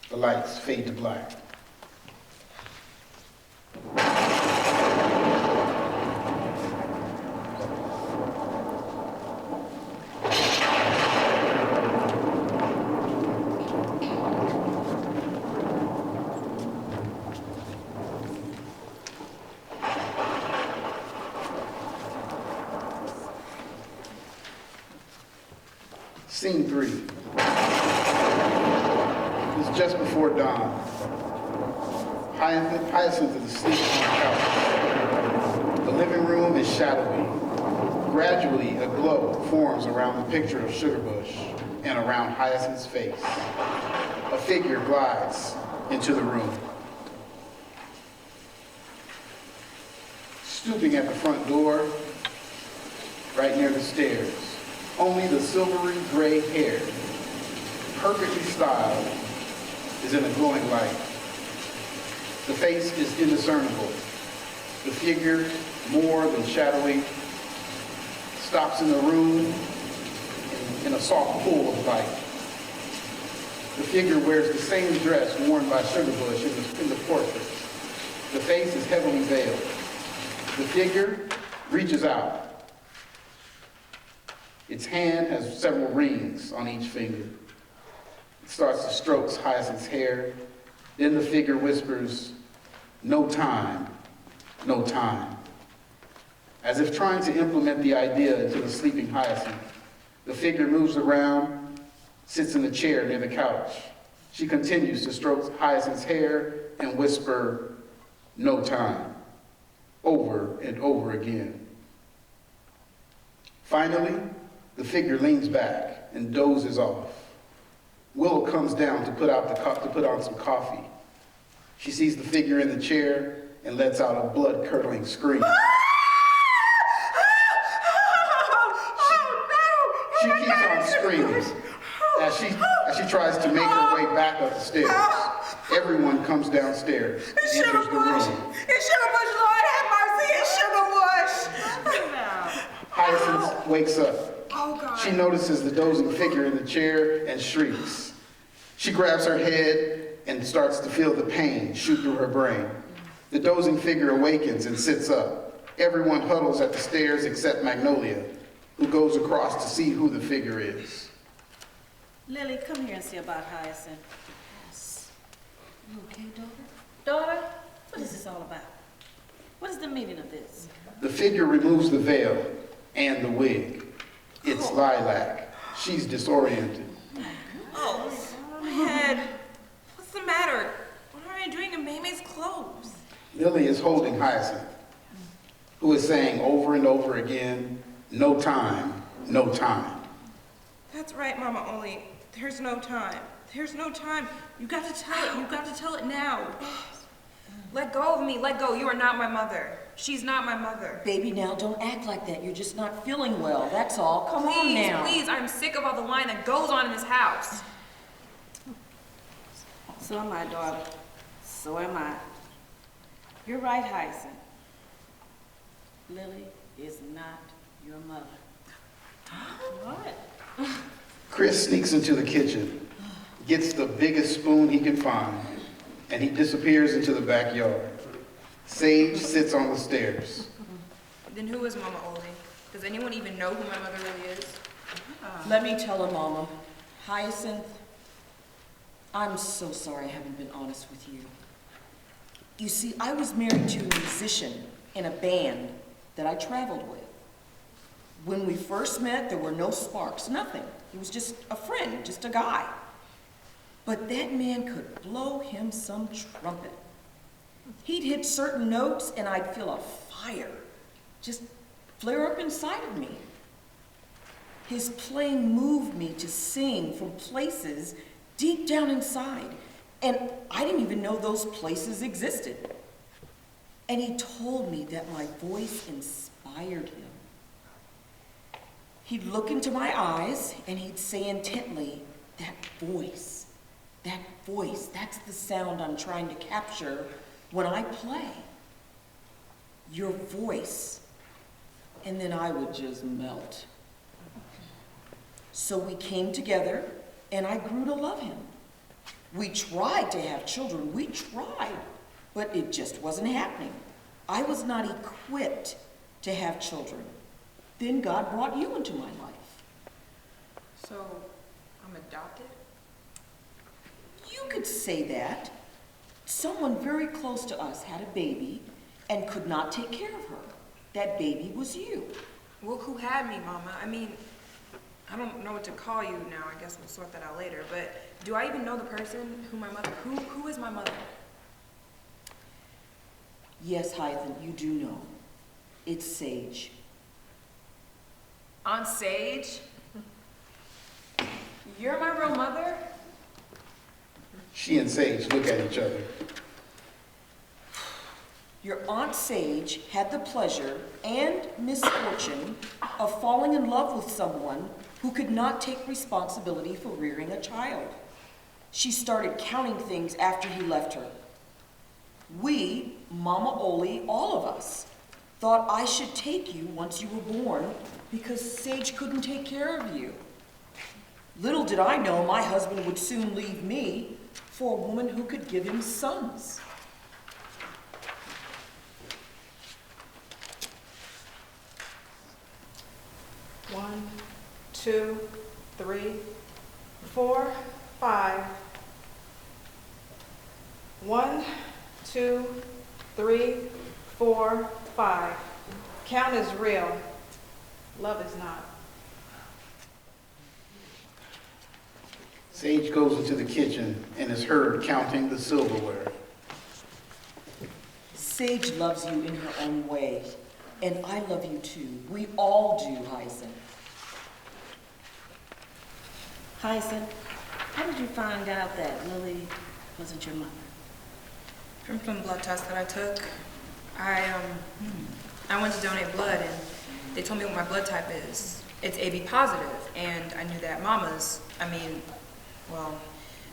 C: The lights fade to black. Scene 3. It's just before dawn. Hyacinth is asleep on the couch. The living room is shadowy. Gradually, a glow forms around the picture of Sugarbush and around Hyacinth's face. A figure glides into the room. Stooping at the front door, right near the stairs, only the silvery gray hair, perfectly styled, is in a glowing light. The face is indiscernible. The figure, more than shadowy, stops in the room in a soft pool of light. The figure wears the same dress worn by Sugarbush in the portrait. The face is heavily veiled. The figure reaches out. Its hand has several rings on each finger. It starts to stroke Hyacinth's hair. Then the figure whispers, "No time, no time." As if trying to implement the idea into the sleeping Hyacinth, the figure moves around, sits in the chair near the couch. She continues to stroke Hyacinth's hair and whisper, "No time," over and over again. Finally, the figure leans back and dozes off. Willow comes down to put on some coffee. She sees the figure in the chair and lets out a blood-curdling scream. She keeps on screaming as she tries to make her way back up the stairs. Everyone comes downstairs and enters the room.
K: It's Sugarbush, Lord have mercy, it's Sugarbush!
C: Hyacinth wakes up.
K: Oh, God.
C: She notices the dozing figure in the chair and shrieks. She grabs her head and starts to feel the pain shoot through her brain. The dozing figure awakens and sits up. Everyone huddles at the stairs except Magnolia, who goes across to see who the figure is.
E: Lily, come here and see about Hyacinth. Yes. You okay, daughter? Daughter, what is this all about? What is the meaning of this?
C: The figure removes the veil and the wig. It's lilac. She's disoriented.
L: Oh, my head. What's the matter? What are you doing in Maymay's clothes?
C: Lily is holding Hyacinth, who is saying over and over again, "No time, no time."
K: That's right, Mama, only there's no time. There's no time. You got to tell it. You got to tell it now.
L: Let go of me. Let go. You are not my mother. She's not my mother.
J: Baby, now don't act like that. You're just not feeling well. That's all. Come on now.
L: Please, I'm sick of all the lying that goes on in this house.
E: So am I, daughter. So am I. You're right, Hyacinth. Lily is not your mother. What?
C: Chris sneaks into the kitchen, gets the biggest spoon he can find, and he disappears into the backyard. Sage sits on the stairs.
L: Then who is Mama Oli? Does anyone even know who my mother really is?
J: Let me tell her, Mama. Hyacinth, I'm so sorry I haven't been honest with you. You see, I was married to a musician in a band that I traveled with. When we first met, there were no sparks, nothing. He was just a friend, just a guy. But that man could blow him some trumpet. He'd hit certain notes and I'd feel a fire just flare up inside of me. His playing moved me to sing from places deep down inside, and I didn't even know those places existed. And he told me that my voice inspired him. He'd look into my eyes and he'd say intently, that voice, that's the sound I'm trying to capture when I play. Your voice. And then I would just melt. So we came together and I grew to love him. We tried to have children, we tried, but it just wasn't happening. I was not equipped to have children. Then God brought you into my life.
L: So, I'm adopted?
J: You could say that. Someone very close to us had a baby and could not take care of her. That baby was you.
L: Well, who had me, Mama? I mean, I don't know what to call you now. I guess we'll sort that out later. But do I even know the person who my mother, who is my mother?
J: Yes, Hythen, you do know. It's Sage.
M: Aunt Sage? You're my real mother?
C: She and Sage look at each other.
J: Your Aunt Sage had the pleasure and misfortune of falling in love with someone who could not take responsibility for rearing a child. She started counting things after he left her. We, Mama Oli, all of us, thought I should take you once you were born because Sage couldn't take care of you. Little did I know my husband would soon leave me for a woman who could give him sons.
D: One, 2, 3, 4, 5. 1, 2, 3, 4, 5. Count is real. Love is not.
C: Sage goes into the kitchen and is heard counting the silverware.
J: Sage loves you in her own way, and I love you too. We all do, Hyacinth.
E: Hyacinth, how did you find out that Lily wasn't your mother?
L: From some blood tests that I took. I went to donate blood, and they told me what my blood type is. It's AB positive, and I knew that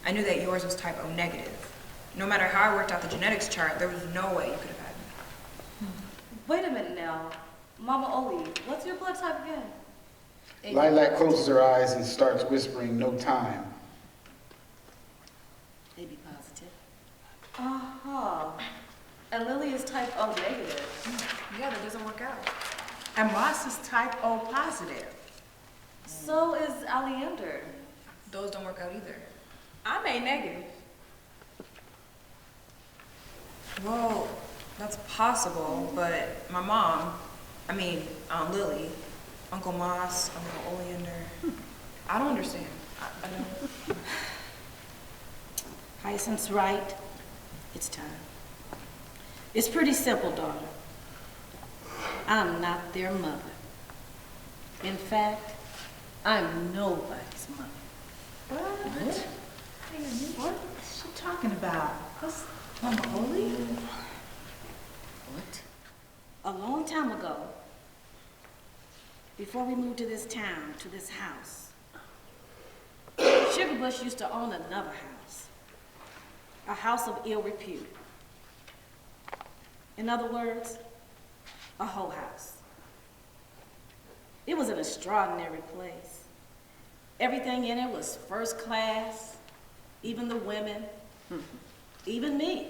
L: I knew that yours was type O negative. No matter how I worked out the genetics chart, there was no way you could have had me.
I: Wait a minute now. Mama Oli, what's your blood type again?
C: Lilac closes her eyes and starts whispering, "No time."
E: AB positive.
I: Uh-huh. And Lily is type O negative.
L: Yeah, that doesn't work out.
B: And Moss is type O positive.
I: So is Aleander.
L: Those don't work out either.
M: I'm A negative.
L: Well, that's possible, but my mom, Lily, Uncle Moss, Uncle Oleander, I don't understand. I don't.
E: Hyacinth's right. It's time. It's pretty simple, daughter. I'm not their mother. In fact, I'm nobody's mother.
B: What? What is she talking about? What's Mama Oli?
E: What? A long time ago, before we moved to this town, to this house, Sugarbush used to own another house, a house of ill repute. In other words, a whole house. It was an extraordinary place. Everything in it was first class, even the women, even me.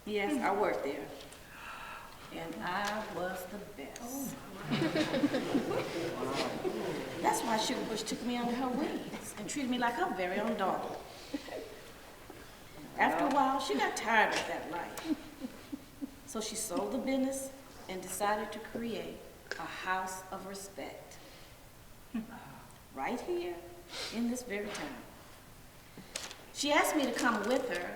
E: Yes, I worked there. And I was the best. That's why Sugarbush took me under her wings and treated me like her very own daughter. After a while, she got tired of that life. So she sold the business and decided to create a house of respect. Right here in this very town. She asked me to come with her,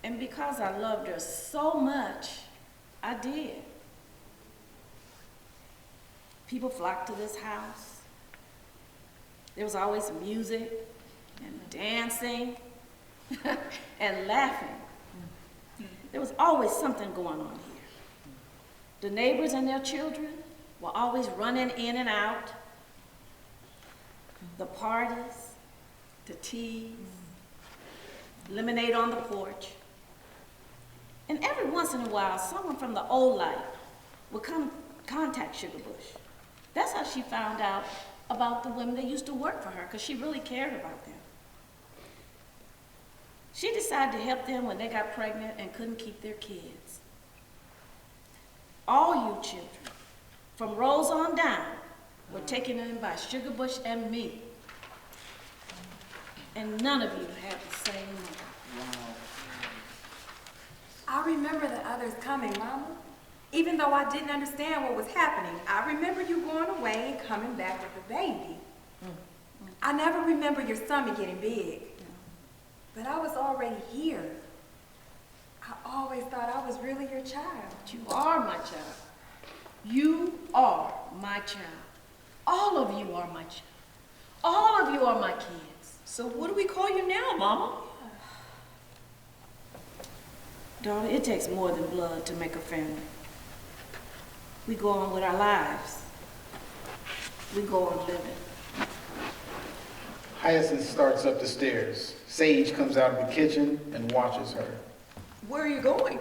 E: and because I loved her so much, I did. People flocked to this house. There was always music and dancing and laughing. There was always something going on here. The neighbors and their children were always running in and out. The parties, the teas, lemonade on the porch. And every once in a while, someone from the old life would come contact Sugarbush. That's how she found out about the women that used to work for her, because she really cared about them. She decided to help them when they got pregnant and couldn't keep their kids. All you children, from Rose on down, were taken in by Sugarbush and me. And none of you have the same mother.
M: I remember the others coming, Mama. Even though I didn't understand what was happening, I remember you going away and coming back with the baby. I never remember your stomach getting big. But I was already here. I always thought I was really your child.
E: You are my child. You are my child. All of you are my child. All of you are my kids.
J: So what do we call you now, Mama?
E: Daughter, it takes more than blood to make a family. We go on with our lives. We go on living.
C: Hyacinth starts up the stairs. Sage comes out of the kitchen and watches her.
J: Where are you going?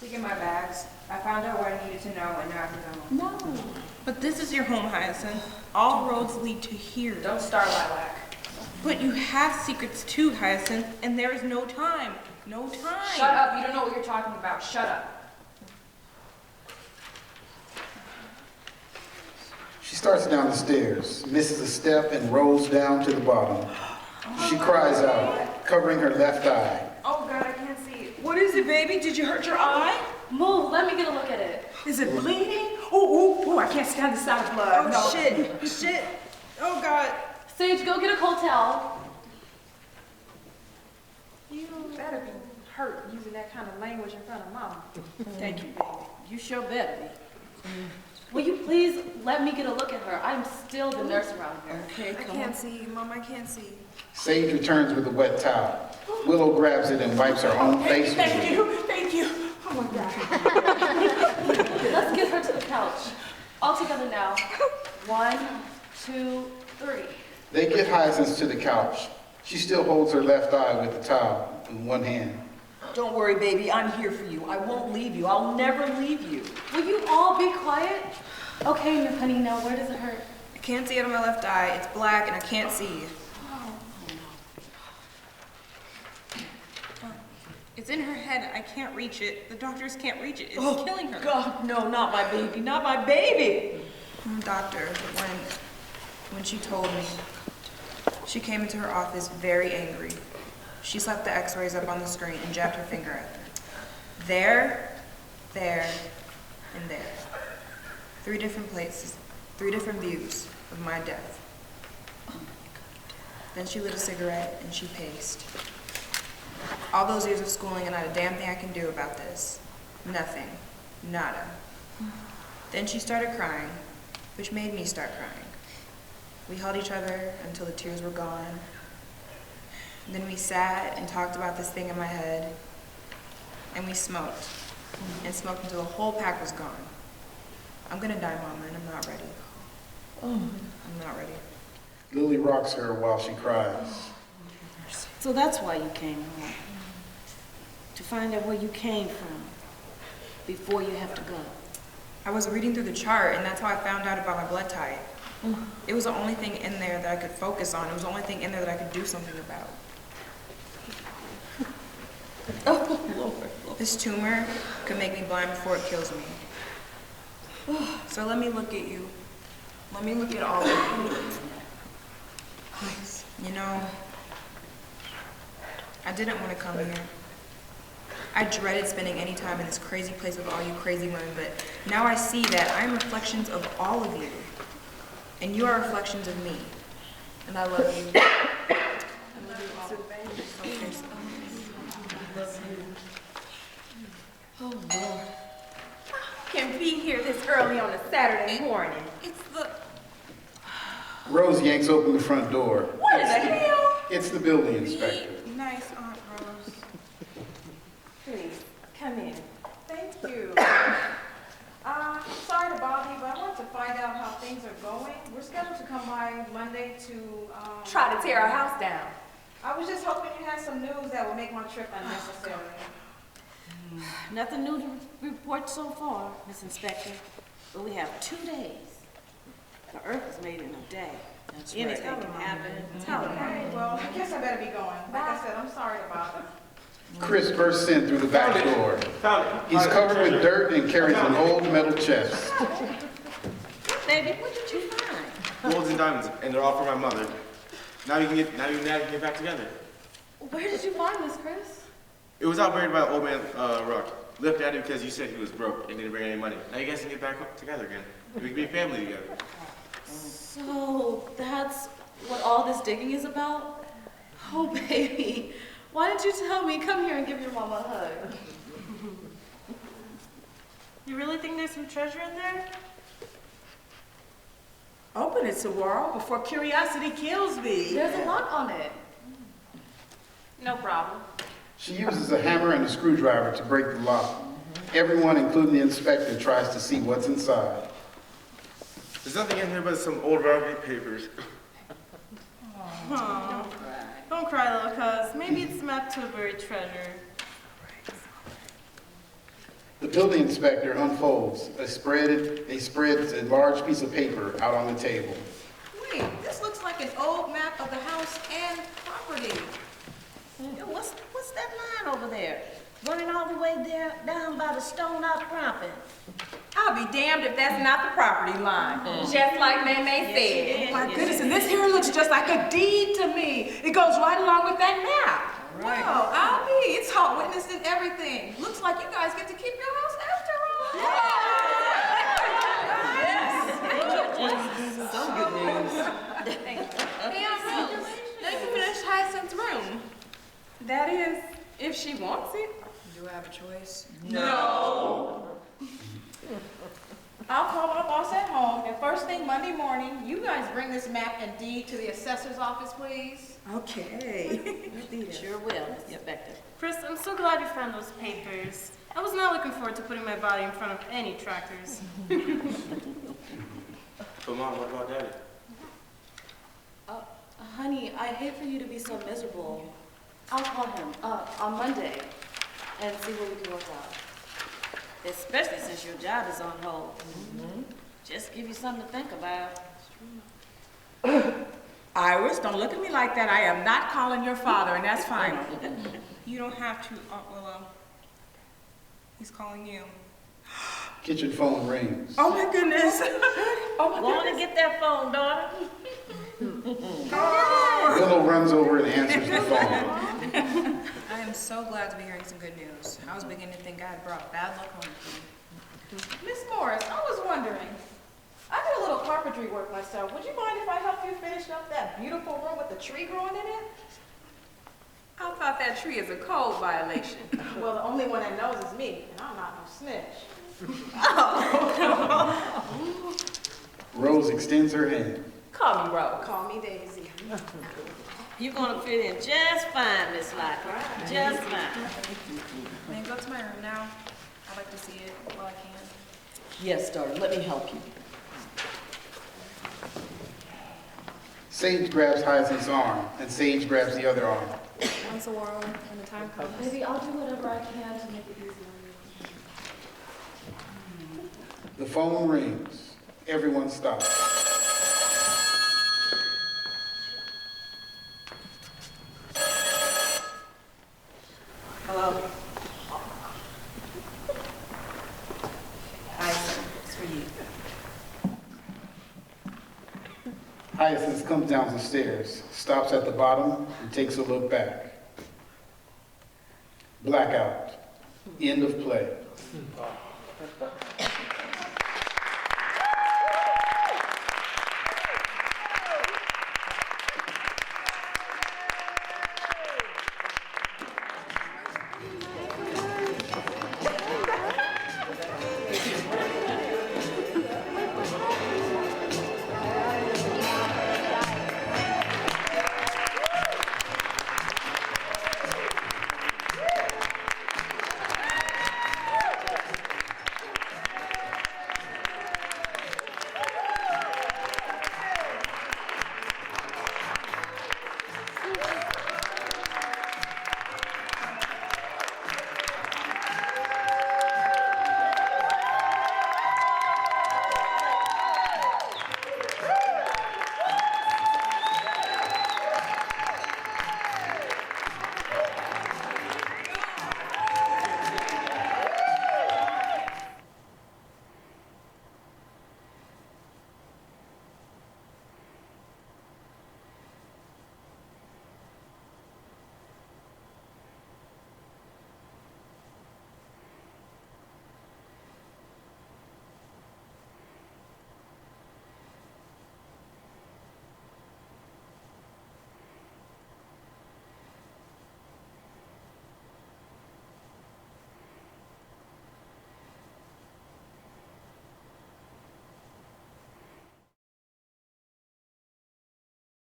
M: To get my bags. I found out what I needed to know and now I can go.
E: No.
K: But this is your home, Hyacinth. All roads lead to here.
M: Don't start, Lilac.
K: But you have secrets too, Hyacinth, and there is no time. No time.
M: Shut up. You don't know what you're talking about. Shut up.
C: She starts down the stairs, misses a step, and rolls down to the bottom. She cries out, covering her left eye.
M: Oh, God, I can't see it.
J: What is it, baby? Did you hurt your eye?
I: Move, let me get a look at it.
B: Is it bleeding? Oh, I can't stand the sight of blood.
K: Oh,
B: No.
K: shit. Oh, God.
I: Sage, go get a cold towel.
M: You better be hurt using that kind of language in front of Mama.
E: Thank you, baby. You sure better be.
I: Will you please let me get a look at her? I'm still the nurse around here.
E: Okay,
L: I
E: come on.
L: can't see, Mom, I can't see.
C: Sage returns with a wet towel. Willow grabs it and wipes her own face with
B: Thank
C: it.
B: you. Oh, my God.
I: Let's get her to the couch. All together now. 1, 2, 3.
C: They get Hyacinth to the couch. She still holds her left eye with the towel in one hand.
J: Don't worry, baby. I'm here for you. I won't leave you. I'll never leave you.
I: Will you all be quiet? Okay, honey, now where does it hurt?
L: I can't see out of my left eye. It's black and I can't see.
K: It's in her head. I can't reach it. The doctors can't reach it. It's killing her.
J: God, no, not my baby. Not my baby.
L: Doctor, when she told me, she came into her office very angry. She slapped the x-rays up on the screen and jabbed her finger at them. There, and there. 3 different places, 3 different views of my death. Then she lit a cigarette and she paced. All those years of schooling and not a damn thing I can do about this. Nothing. Nada. Then she started crying, which made me start crying. We held each other until the tears were gone. Then we sat and talked about this thing in my head, and we smoked, and smoked until the whole pack was gone. I'm gonna die, Mama, and I'm not ready. I'm not ready.
C: Lily rocks her while she cries.
E: So that's why you came home. To find out where you came from before you have to go.
L: I was reading through the chart, and that's how I found out about my blood type. It was the only thing in there that I could focus on. It was the only thing in there that I could do something about.
J: Oh, Lord.
L: This tumor could make me blind before it kills me. So let me look at you. Let me look at all of you. You know, I didn't want to come here. I dreaded spending any time in this crazy place with all you crazy women, but now I see that I'm reflections of all of you. And you are reflections of me. And I love you. I love you all. Okay, so
E: Oh, Lord.
H: Can't be here this early on a Saturday morning.
L: it's the...
C: Rose yanks open the front door.
H: What in the hell?
C: It's the building inspector.
L: Nice Aunt Rose.
H: Please, come in.
M: Thank you. Sorry to bother you, but I wanted to find out how things are going. We're scheduled to come by Monday to,
H: Try to tear our house down.
M: I was just hoping you had some news that would make my trip unnecessary.
E: Nothing new to report so far, Miss Inspector. But we have 2 days. The earth is made in a day. Anything can happen.
M: Okay, well, I guess I better be going. Like I said, I'm sorry to bother.
C: Chris bursts in through the back door.
G: Found it.
C: He's covered with dirt and carries an old metal chest.
E: Baby, what did you find?
G: Golds and diamonds, and they're all for my mother. Now you can get back together.
I: Where did you find this, Chris?
G: It was out buried by old man Ruck. left daddy because you said he was broke and didn't bring any money. Now you guys can get back up together again. We can be a family together.
I: So that's what all this digging is about? Oh, baby. Why didn't you tell me? Come here and give your mama a hug.
F: You really think there's some treasure in there?
B: Open it, Saguaro, before curiosity kills me.
I: There's a lock on it.
H: No problem.
C: She uses a hammer and a screwdriver to break the lock. Everyone, including the inspector, tries to see what's inside.
G: There's nothing in here but some old robbery papers.
F: Oh, don't cry, little cuz. Maybe it's mapped to a buried treasure.
C: The building inspector unfolds a large piece of paper out on the table.
D: Wait, this looks like an old map of the house and property.
E: Yo, what's that line over there? Running all the way there, down by the stone outcropping.
H: I'll be damned if that's not the property line. Just like May said.
B: Oh my goodness, and this here looks just like a deed to me. It goes right along with that map.
D: Wow, I'll be. It's hot witness and everything. Looks like you guys get to keep your house after all.
J: Some good news.
H: Hey, now you can finish Hyacinth's room. That is, if she wants it.
L: Do I have a choice?
B: No. I'll call my boss at home, and first thing Monday morning, you guys bring this map and deed to the assessor's office, please. Okay.
E: Sure will, Mr. Inspector.
F: Chris, I'm so glad you found those papers. I was not looking forward to putting my body in front of any tractors.
G: But Mom, what about daddy?
I: Honey, I hate for you to be so miserable. I'll call him on Monday and see what we can work out.
E: Especially since your job is on hold. Just give you something to think about.
B: Iris, don't look at me like that. I am not calling your father, and that's final.
K: You don't have to, Aunt Willow. He's calling you.
C: Kitchen phone rings.
B: Oh my goodness. Oh my
E: Go on
B: goodness.
E: and get that phone, daughter.
C: Willow runs over and answers the phone.
L: I am so glad to be hearing some good news. I was beginning to think I had brought bad luck home with me.
B: Miss Morris, I was wondering. I did a little carpentry work myself. Would you mind if I helped you finish up that beautiful room with the tree growing in it?
H: I thought that tree is a code violation.
B: Well, the only one that knows is me, and I'm not no snitch.
C: Rose extends her hand.
H: Call me Rose.
B: Call me Daisy.
E: You're gonna fit in just fine, Miss Locker. Just fine.
L: May I go to my room now? I'd like to see it while I can.
J: Yes, darling, let me help you.
C: Sage grabs Hyacinth's arm, and Sage grabs the other arm.
L: Once a while, when the time comes.
I: Baby, I'll do whatever I can to make it easier.
C: The phone rings. Everyone stops.
B: Hello. Hyacinth, it's for you.
C: Hyacinth comes down the stairs, stops at the bottom, and takes a look back. Blackout. End of play.